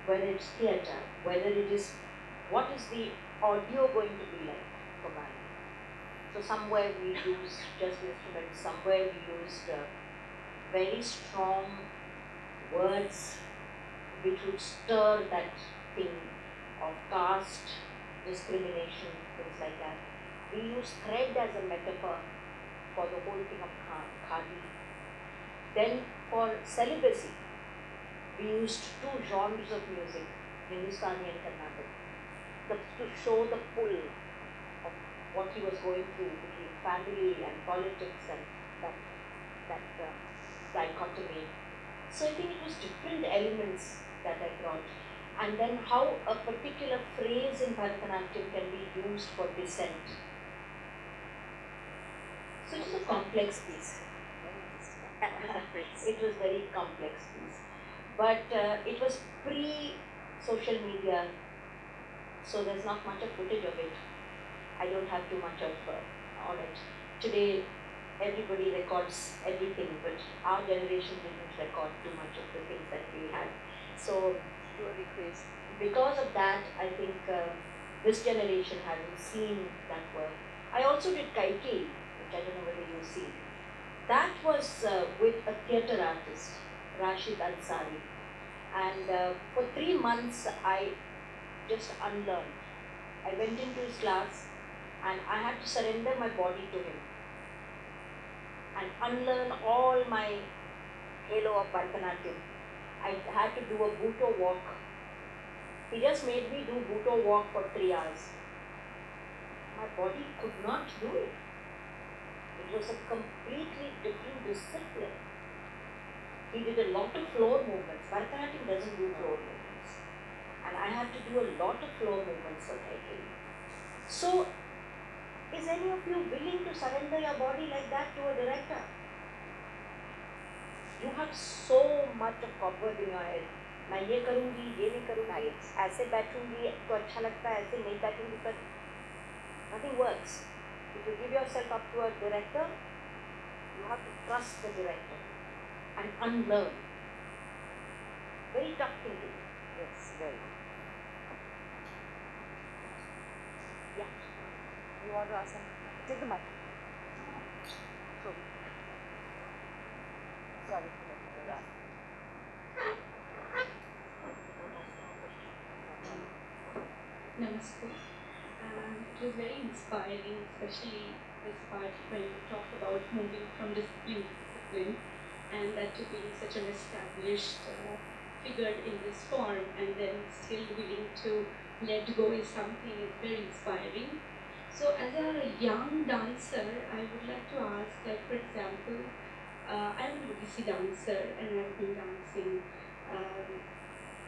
whether it's theatre, whether it is, what is the audio going to be like for Gandhi. So somewhere we used just instruments, somewhere we used very strong words which would stir that thing of caste, discrimination, things like that. We used thread as a metaphor for the whole thing of khadi. Then for celibacy, we used 2 genres of music, Hindustani and Carnatic, to show the pull of what he was going through between family and politics and that dichotomy. So I think it was different elements that I brought. And then how a particular phrase in Bharatanatyam can be used for dissent. So it was a complex piece. It was very complex piece. But it was pre-social media, so there's not much of footage of it. I don't have too much of on it. Today, everybody records everything, but our generation didn't record too much of the things that we had. So, because of that, I think this generation hasn't seen that work. I also did Kaikeyi, which I don't know whether you've seen. That was with a theatre artist, Rashid Ansari. And for 3 months, I just unlearned. I went into his class and I had to surrender my body to him and unlearn all my halo of Bharatanatyam. I had to do a Bhutto walk. He just made me do Bhutto walk for 3 hours. My body could not do it. It was a completely different discipline. He did a lot of floor movements. Bharatanatyam doesn't do floor movements. And I had to do a lot of floor movements for Kaikeyi. So, is any of you willing to surrender your body like that to a director? You have so much of cobweb in your head. मैं ये करूँगी, ये नहीं करूँगी, ऐसे बैठूँगी तो अच्छा लगता है, ऐसे नहीं बैठूँगी पर nothing works. If you give yourself up to a director, you have to trust the director and unlearn. Very tough thing to do. Yes, very. Yeah. You want to ask something? Take the mic. Sorry. Namaste. It was very inspiring, especially this part when you talk about moving from discipline to discipline, and that to being such an established figure in this form and then still willing to let go is something is very inspiring. So as a young dancer, I would like to ask, like for example, I'm an Odissi dancer and I've been dancing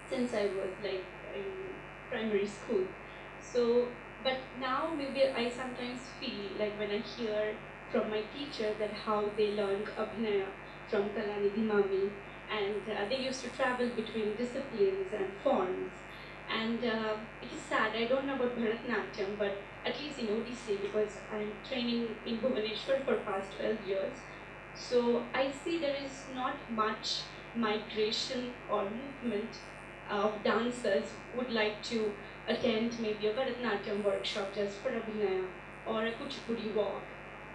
since I was like in primary school. So, but now maybe I sometimes feel like when I hear from my teacher that how they learned Abhinaya from Kalanidhi Mami, and they used to travel between disciplines and forms. And it is sad, I don't know about Bharatanatyam, but at least in Odissi, because I'm training in Bhubaneswar for past 12 years. So I see there is not much migration or movement of dancers would like to attend maybe a Bharatanatyam workshop just for Abhinaya or a Kuchipudi walk,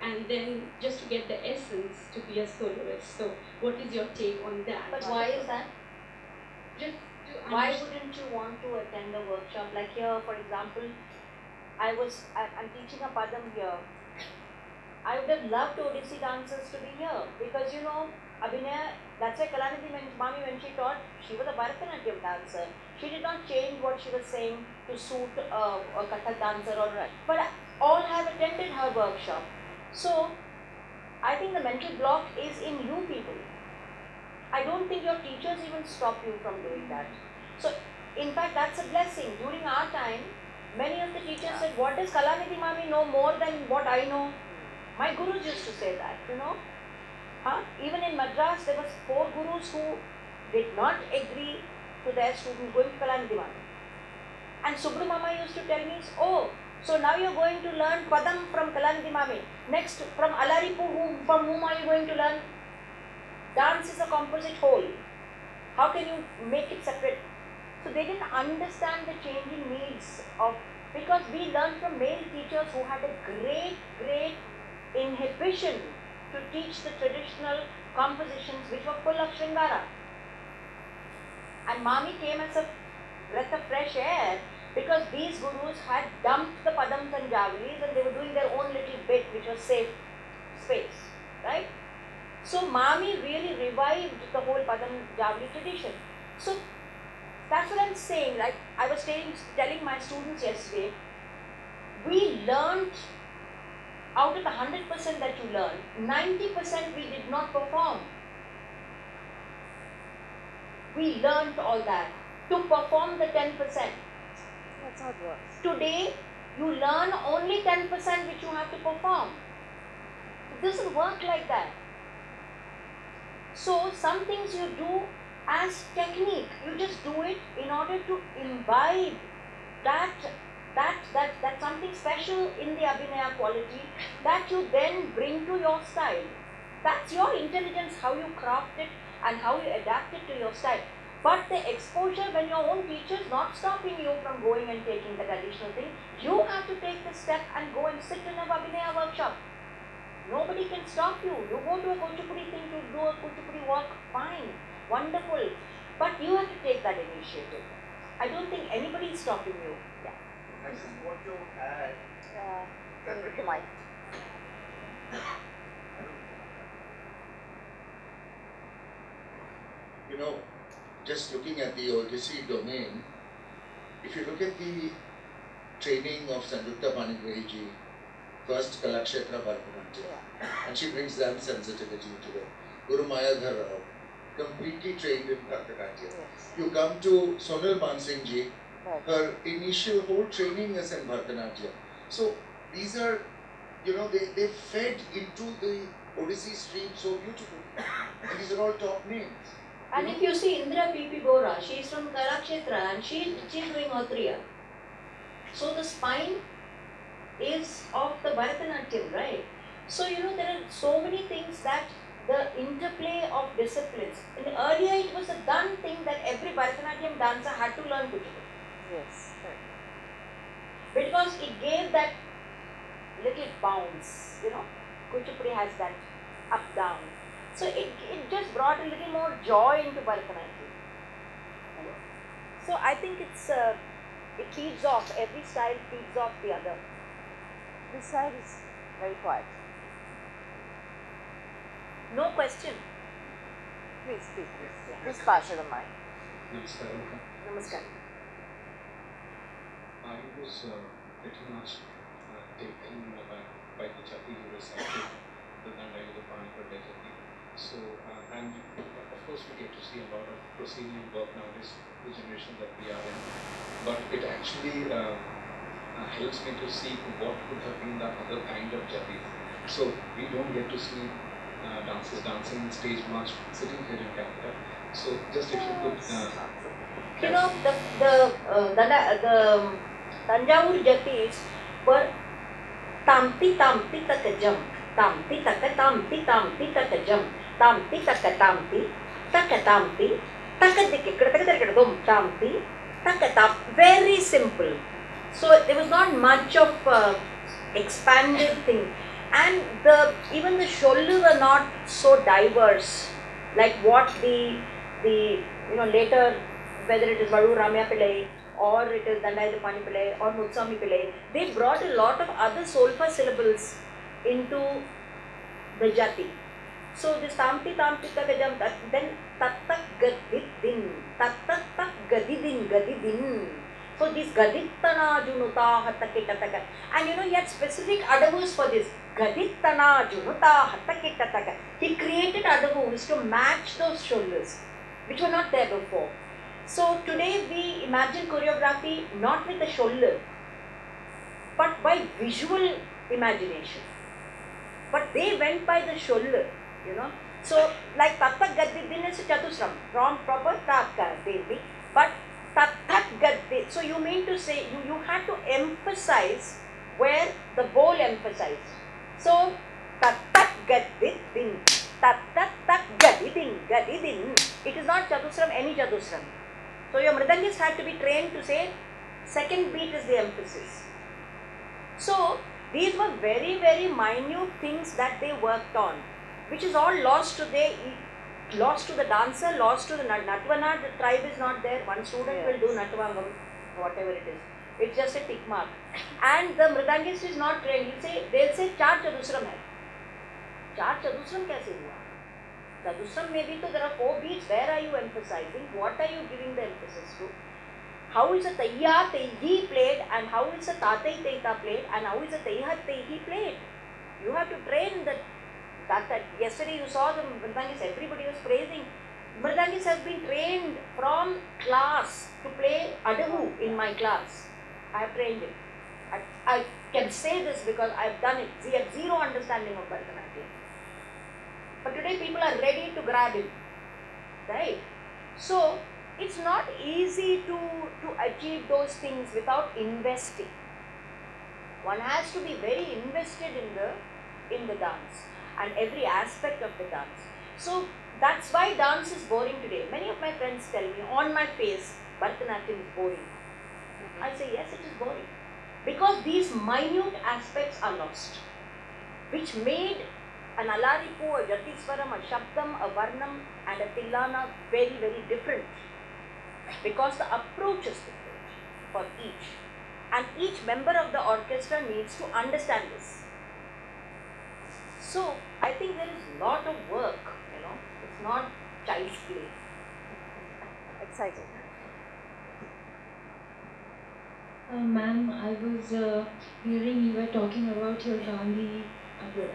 and then just to get the essence to be a soloist. So what is your take on that? But why is that? Just to Why wouldn't you want to attend a workshop? Like here, for example, I'm teaching a padam here. I would have loved Odissi dancers to be here because Abhinaya, that's why Kalanidhi Mami, when she taught, she was a Bharatanatyam dancer. She did not change what she was saying to suit a Kathak dancer or Right. but all have attended her workshop. So I think the mental block is in you people. I don't think your teachers even stop you from doing that. So in fact that's a blessing. During our time, many of the teachers said, what does Kalanidhi Mami know more than what I know? My gurus used to say that, you know. Even in Madras, there was 4 gurus who did not agree to their students going to Kalanidhi Mami. And Subru Mama used to tell me, oh, so now you're going to learn Padam from Kalanidhi Mami. Next, from Alaripu, from whom are you going to learn? Dance is a composite whole. How can you make it separate? So they didn't understand the changing needs of, because we learned from male teachers who had a great inhibition to teach the traditional compositions which were full of Shringara. And Mami came as a breath of fresh air because these gurus had dumped the Padams and Javalis and they were doing their own little bit which was safe space, right? So Mami really revived the whole Padam Javali tradition. So that's what I'm saying. Like I was telling my students yesterday, we learned out of the 100% that you learned, 90% we did not perform. We learned all that to perform the 10%. That's how it works. Today, you learn only 10% which you have to perform. It doesn't work like that. So, some things you do as technique. You just do it in order to imbibe that something special in the Abhinaya quality that you then bring to your style. That's your intelligence, how you craft it and how you adapt it to your style. But the exposure, when your own teacher is not stopping you from going and taking that additional thing, you have to take the step and go and sit in a Abhinaya workshop. Nobody can stop you. You go to a Kuchipudi thing to do a Kuchipudi work, fine, wonderful. But you have to take that initiative. I don't think anybody is stopping you. Yeah. I just want to add The mic. you know, just looking at the Odyssey domain, if you look at the training of Sandutta Panigrahi, first Kalakshetra Bharatanatyam, and she brings that sensitivity to it. Guru Mayadhar Rao, completely trained in Bharatanatyam. Yes. You come to Sonal Mansingh ji, Right. her initial whole training is in Bharatanatyam. So these are, they fed into the Odyssey stream so beautifully. And these are all top names. And if you see Indra P.P. Bora, she is from Kalakshetra and she is doing Otriya. So the spine is of the Bharatanatyam, right? So there are so many things that the interplay of disciplines. Earlier it was a done thing that every Bharatanatyam dancer had to learn Kuchipudi. Yes. Because it gave that little bounce, Kuchipudi has that up down. So it just brought a little more joy into Bharatanatyam. So I think it feeds off, every style feeds off the other. This side is very quiet. No question. Please. Just pass it the mic. Namaskaram. Namaskar. I was pretty much taken aback by the jati you recited, the Dandayuda Panipada jati. So, and of course we get to see a lot of proscenium work nowadays, the generation that we are in. But it actually helps me to see what could have been the other kind of jati. So we don't get to see dancers dancing on stage much, sitting here in Calcutta. So just if you could... the Tanjavur jatis were tamti takajam, tamti takatamti tamti takajam, tamti takatamti takatamti takadikikadum tamti takatam. Very simple. So there was not much of expanded thing, and even the shollu were not so diverse like what the later, whether it is Vadu Ramya Pillai or it is Dandayuda Pillai or Mutsami Pillai, they brought a lot of other solfa syllables into the jati. So this tamti tamti tagajam, then tattak gadidin, tattak gadidin gadidin. So this gadittana junuta hatakitataga. And he had specific adavus for this. Gadittana junuta hatakitataga. He created adavus to match those shoulders, which were not there before. So today we imagine choreography not with the shoulder, but by visual imagination. But they went by the shoulder, So like Tattak Gaddidin is Chatusram, from proper Taka baby. But Tattak Gaddid, so you mean to say you had to emphasize where the bowl emphasized. So Tattak Gaddidin, Tattak Gaddidin. It is not Chatusram, any Chatusram. So your mridangist had to be trained to say second beat is the emphasis. So these were very, very minute things that they worked on, which is all lost today, lost to the dancer, lost to the Natvana. The tribe is not there. One student will do Natvangam, whatever it is. It's just a tick mark. And the mridangist is not trained. They'll say Char Chadusram hai. Char Chadusram kaise hua? Chadusram maybe there are 4 beats. Where are you emphasizing? What are you giving the emphasis to? How is a Tayya Tayyi played, and how is a Tatai Taita played, and how is a Tayhat Tayyi played? You have to train that. Yesterday you saw the Mridangis, everybody was praising. Mridangis has been trained from class to play Adavu in my class. I have trained him. I can say this because I have done it. He had zero understanding of Bharatanatyam. But today people are ready to grab him. Right? So, it's not easy to achieve those things without investing. One has to be very invested in the dance and every aspect of the dance. So that's why dance is boring today. Many of my friends tell me on my face, Bharatanatyam is boring. I say yes, it is boring. Because these minute aspects are lost, which made an alaripu, a jatiswaram, a shabdam, a varnam and a tilana very, very different. Because the approach is different for each. And each member of the orchestra needs to understand this. So, I think there is a lot of work, it's not child's play. Exciting. Ma'am, I was hearing you were talking about your Gandhi,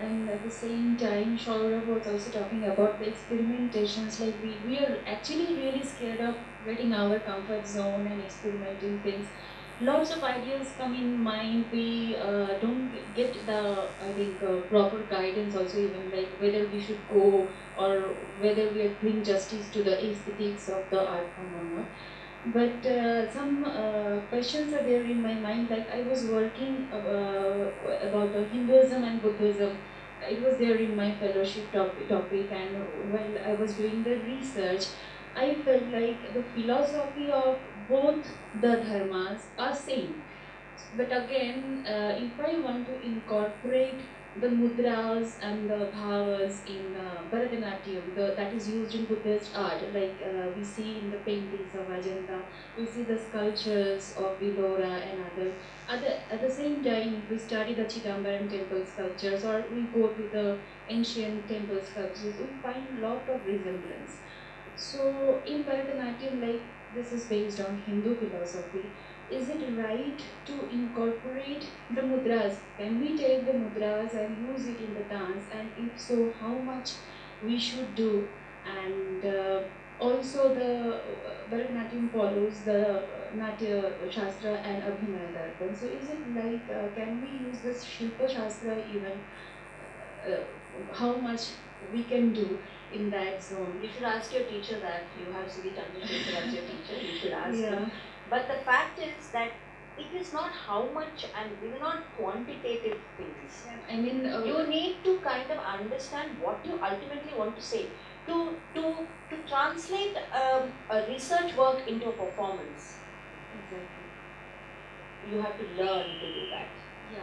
and at the same time, Shaurav was also talking about the experimentations. Like we are actually really scared of getting our comfort zone and experimenting things. Lots of ideas come in mind. We don't get the, I think, proper guidance also, even like whether we should go or whether we are doing justice to the aesthetics of the art form or not. But some questions are there in my mind. Like I was working about Hinduism and Buddhism. It was there in my fellowship topic, and while I was doing the research, I felt like the philosophy of both the dharmas are same. But again, if I want to incorporate the mudras and the bhavas in Bharatanatyam, that is used in Buddhist art, like we see in the paintings of Ajanta, we see the sculptures of Villora and other. At the same time, if we study the Chidambaram temple sculptures or we go to the ancient temple sculptures, we find a lot of resemblance. So in Bharatanatyam, like this is based on Hindu philosophy, is it right to incorporate the mudras? Can we take the mudras and use it in the dance? And if so, how much we should do? And also the Bharatanatyam follows the Natya Shastra and Abhinaya Darpan. So is it like, can we use this Shilpa Shastra even? How much we can do in that zone? You should ask your teacher that. You have Sri Chandrasekhar as your teacher. You should ask Yeah. him. But the fact is that it is not how much, and these are not quantitative things. I mean, You need to kind of understand what you ultimately want to say. To translate a research work into a performance, exactly. you have to learn to do that. Yeah.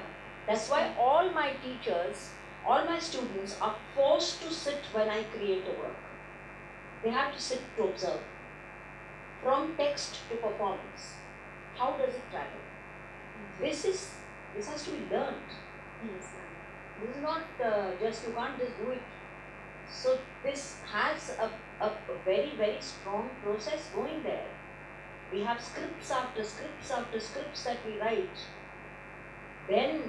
That's why all my teachers, all my students are forced to sit when I create a work. They have to sit to observe. From text to performance, how does it travel? This has to be learned. Yes. This is not just, you can't just do it. So this has a very, very strong process going there. We have scripts after scripts after scripts that we write. Then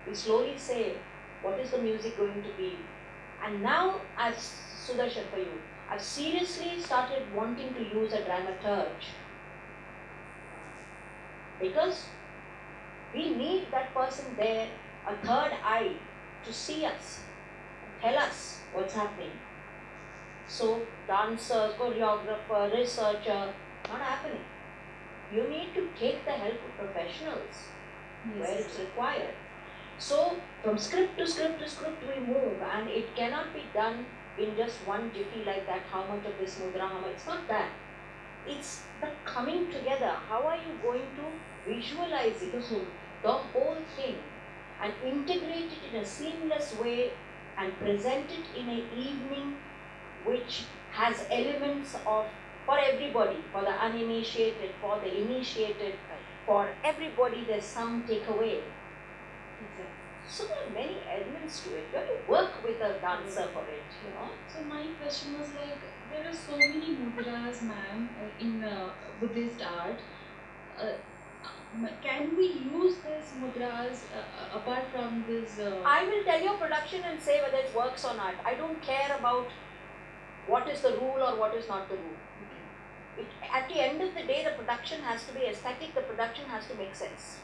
we slowly say, what is the music going to be? And now, as Sudarshan for you, I've seriously started wanting to use a dramaturge. Because we need that person there, a third eye, to see us, tell us what's happening. So, dancer, choreographer, researcher, not happening. You need to take the help of professionals where it's required. So, from script to script to script we move, and it cannot be done in just one jiffy like that. How much of this mudra, how much? It's not that. It's the coming together. How are you going to visualize it? The whole thing, and integrate it in a seamless way and present it in an evening which has elements of, for everybody, for the uninitiated, for the initiated, for everybody there's some takeaway. So there are many elements to it. You have to work with a dancer for it, you know. So my question was like, there are so many mudras, ma'am, in Buddhist art. Can we use these mudras apart from this? I will tell you production and say whether it works or not. I don't care about what is the rule or what is not the rule. At the end of the day, the production has to be aesthetic, the production has to make sense.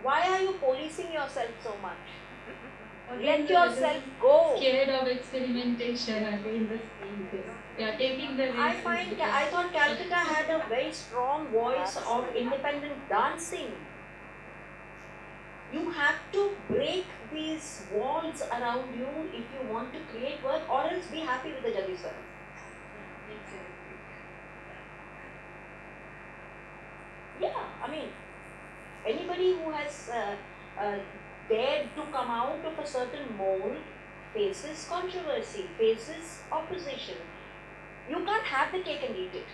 Why are you policing yourself so much? Let yourself go. Scared of experimentation again the same thing. Yeah, taking the risk. I thought Calcutta had a very strong voice of independent dancing. You have to break these walls around you if you want to create work, or else be happy with the Jadiswara. Yeah, I mean, anybody who has dared to come out of a certain mold faces controversy, faces opposition. You can't have the cake and eat it.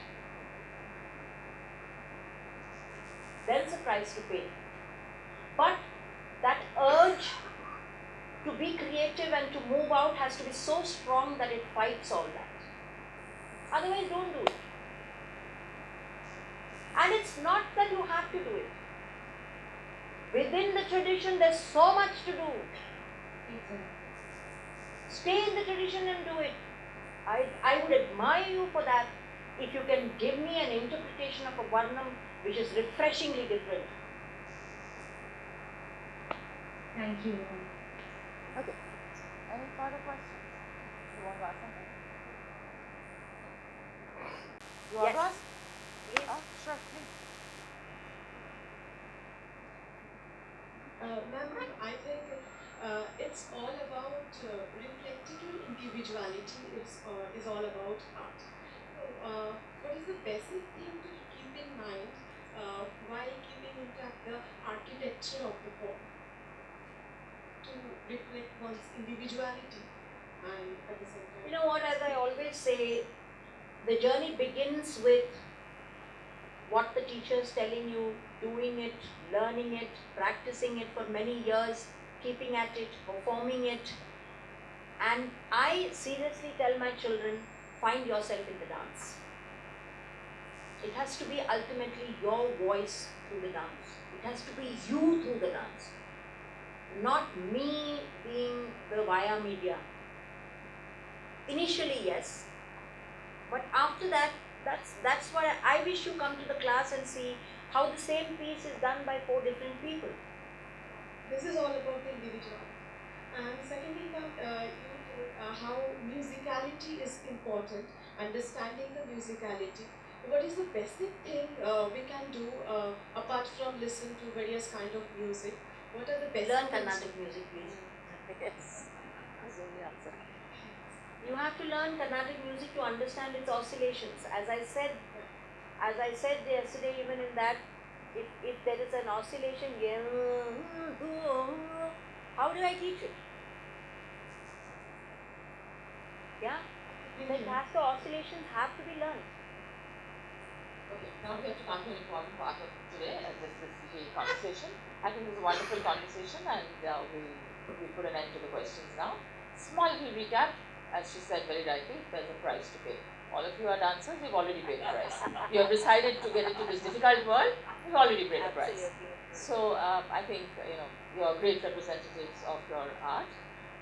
There's a price to pay. But that urge to be creative and to move out has to be so strong that it fights all that. Otherwise, don't do it. And it's not that you have to do it. Within the tradition, there's so much to do. Stay in the tradition and do it. I would admire you for that if you can give me an interpretation of a Varnam which is refreshingly different. Thank you. Okay. Any further questions? You want to ask something? You want to Yes. ask? Please. Oh, sure, please. Ma'am, I think it's all about reflecting your individuality. Is all about art. What is the basic thing to keep in mind while keeping intact the architecture of the form to reflect one's individuality and at the same time? You know what, as I always say, the journey begins with what the teacher is telling you, doing it, learning it, practicing it for many years, keeping at it, performing it. And I seriously tell my children, find yourself in the dance. It has to be ultimately your voice through the dance. It has to be you through the dance. Not me being the via media. Initially, yes. But after that, that's why I wish you come to the class and see how the same piece is done by 4 different people. This is all about the individual. And secondly, how musicality is important, understanding the musicality. What is the basic thing we can do apart from listen to various kind of music? What are the basic Learn things? Carnatic music, please. Yes. That's the only answer. You have to learn Carnatic music to understand its oscillations. As I said yesterday, even in that, if there is an oscillation, how do I teach it? Yeah, the oscillations have to be learned. Okay, now we have to come to an important part of today, and this is the conversation. I think this is a wonderful conversation, and we'll put an end to the questions now. Small little recap, as she said very rightly, there's a price to pay. All of you are dancers, you've already paid a price. You have decided to get into this difficult world, you've already paid a price. So I think you're great representatives of your art.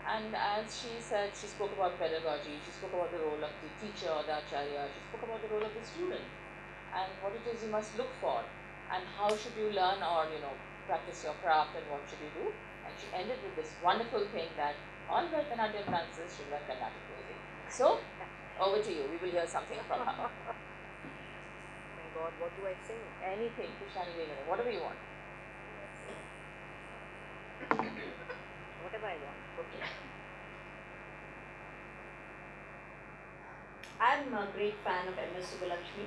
And as she said, she spoke about pedagogy, she spoke about the role of the teacher or the acharya, she spoke about the role of the student and what it is you must look for and how should you learn or practice your craft and what should you do. And she ended with this wonderful thing that all Bharatanatyam dancers should learn Carnatic music. So, over to you. We will hear something from her. My God, what do I sing? Anything, Krishani Vegana, whatever you want. Whatever I want. Okay. I'm a great fan of MS Subbalakshmi.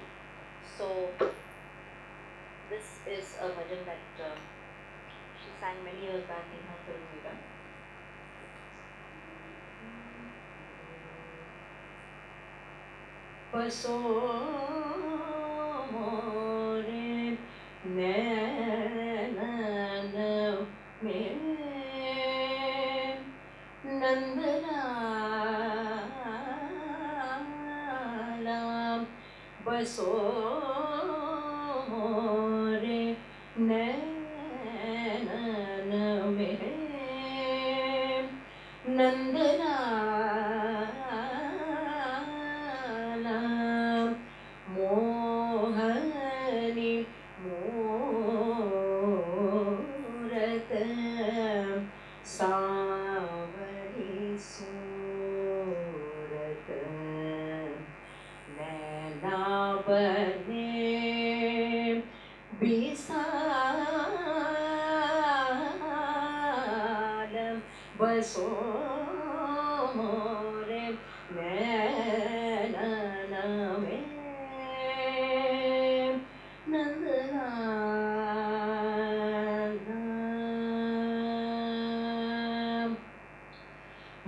So, this is a bhajan that she sang many years back in her film Veera. Paso more nana me nandala baso more nana me nandala mohani murat savari surat naina bane bisalam baso more naina me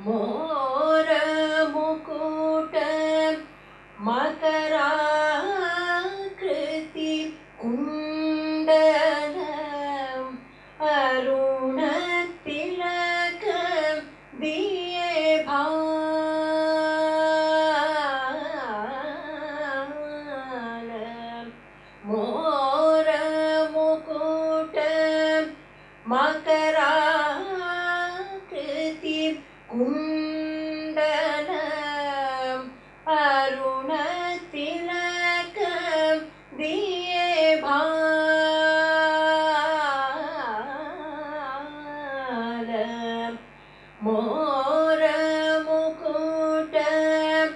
Mora mukuta makarakriti kundalam arunatilakam diye bhalam Mora mukuta makarakriti kundalam arunatilakam diye bhalam Mora mukutam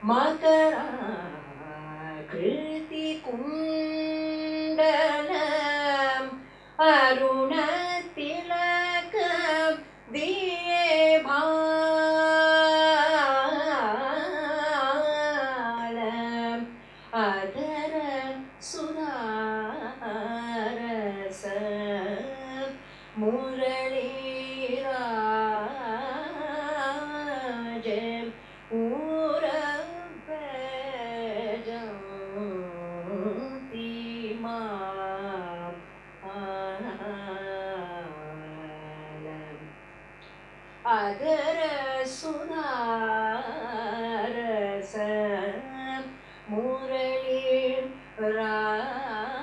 makarakriti kundalam arunatilakam diye bhalam adara sudarasa murali rajem urabejanti ma adara sudarasa murali rajem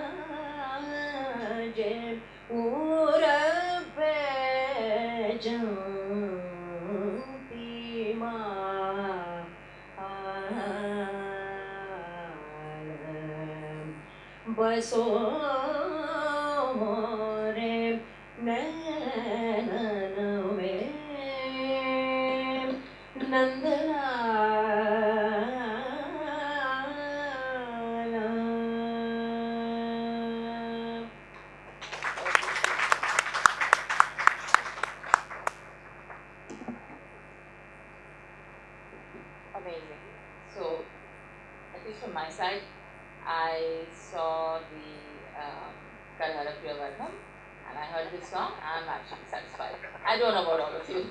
urabejanti ma baso more nana me nandala Amazing. So, at least from my side, I saw the Karhara Priyavarnam and I heard this song. I'm actually satisfied. I don't know about all of you.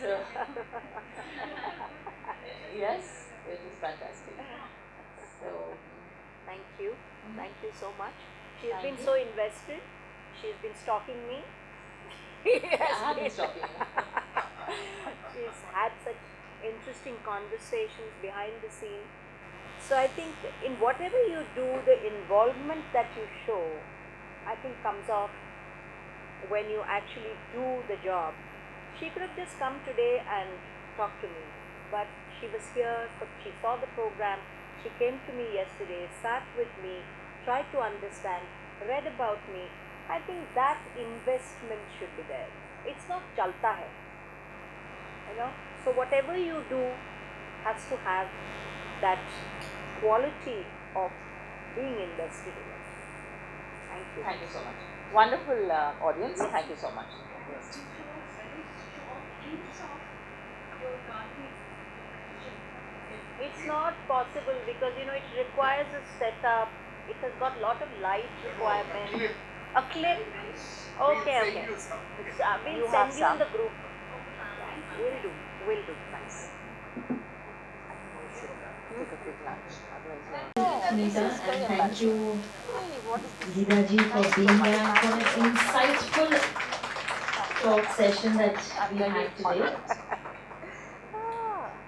So, yes, it was fantastic. So, Thank you. Thank you so much. She's Thank been you. so invested. She's been stalking me. I have been stalking you. She's had such interesting conversations behind the scene. So I think in whatever you do, the involvement that you show, I think comes off when you actually do the job. She could have just come today and talked to me, but she was here, she saw the program, she came to me yesterday, sat with me, tried to understand, read about me. I think that investment should be there. It's not chalta hai, So whatever you do has to have that quality of being invested in it. Thank you. Thank you so much. Wonderful audience. Thank you so much. Yes. It's not possible because it requires a setup. It has got a lot of light requirement. A clip. Okay. We'll send you in the group. We'll do. Thanks. Take a quick lunch. Nita, and thank you, Geeta ji, for being here and for an insightful talk session that we had today.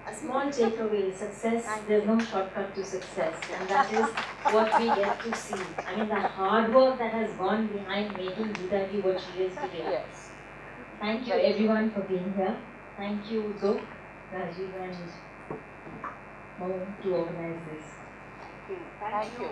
A small takeaway: success, there's no shortcut to success, and that is what we get to see. I mean, the hard work that has gone behind making Geeta ji what she is today. Yes. Thank you everyone for being here. Thank you, Udok, Rajiv and Mo to organize this. Thank you.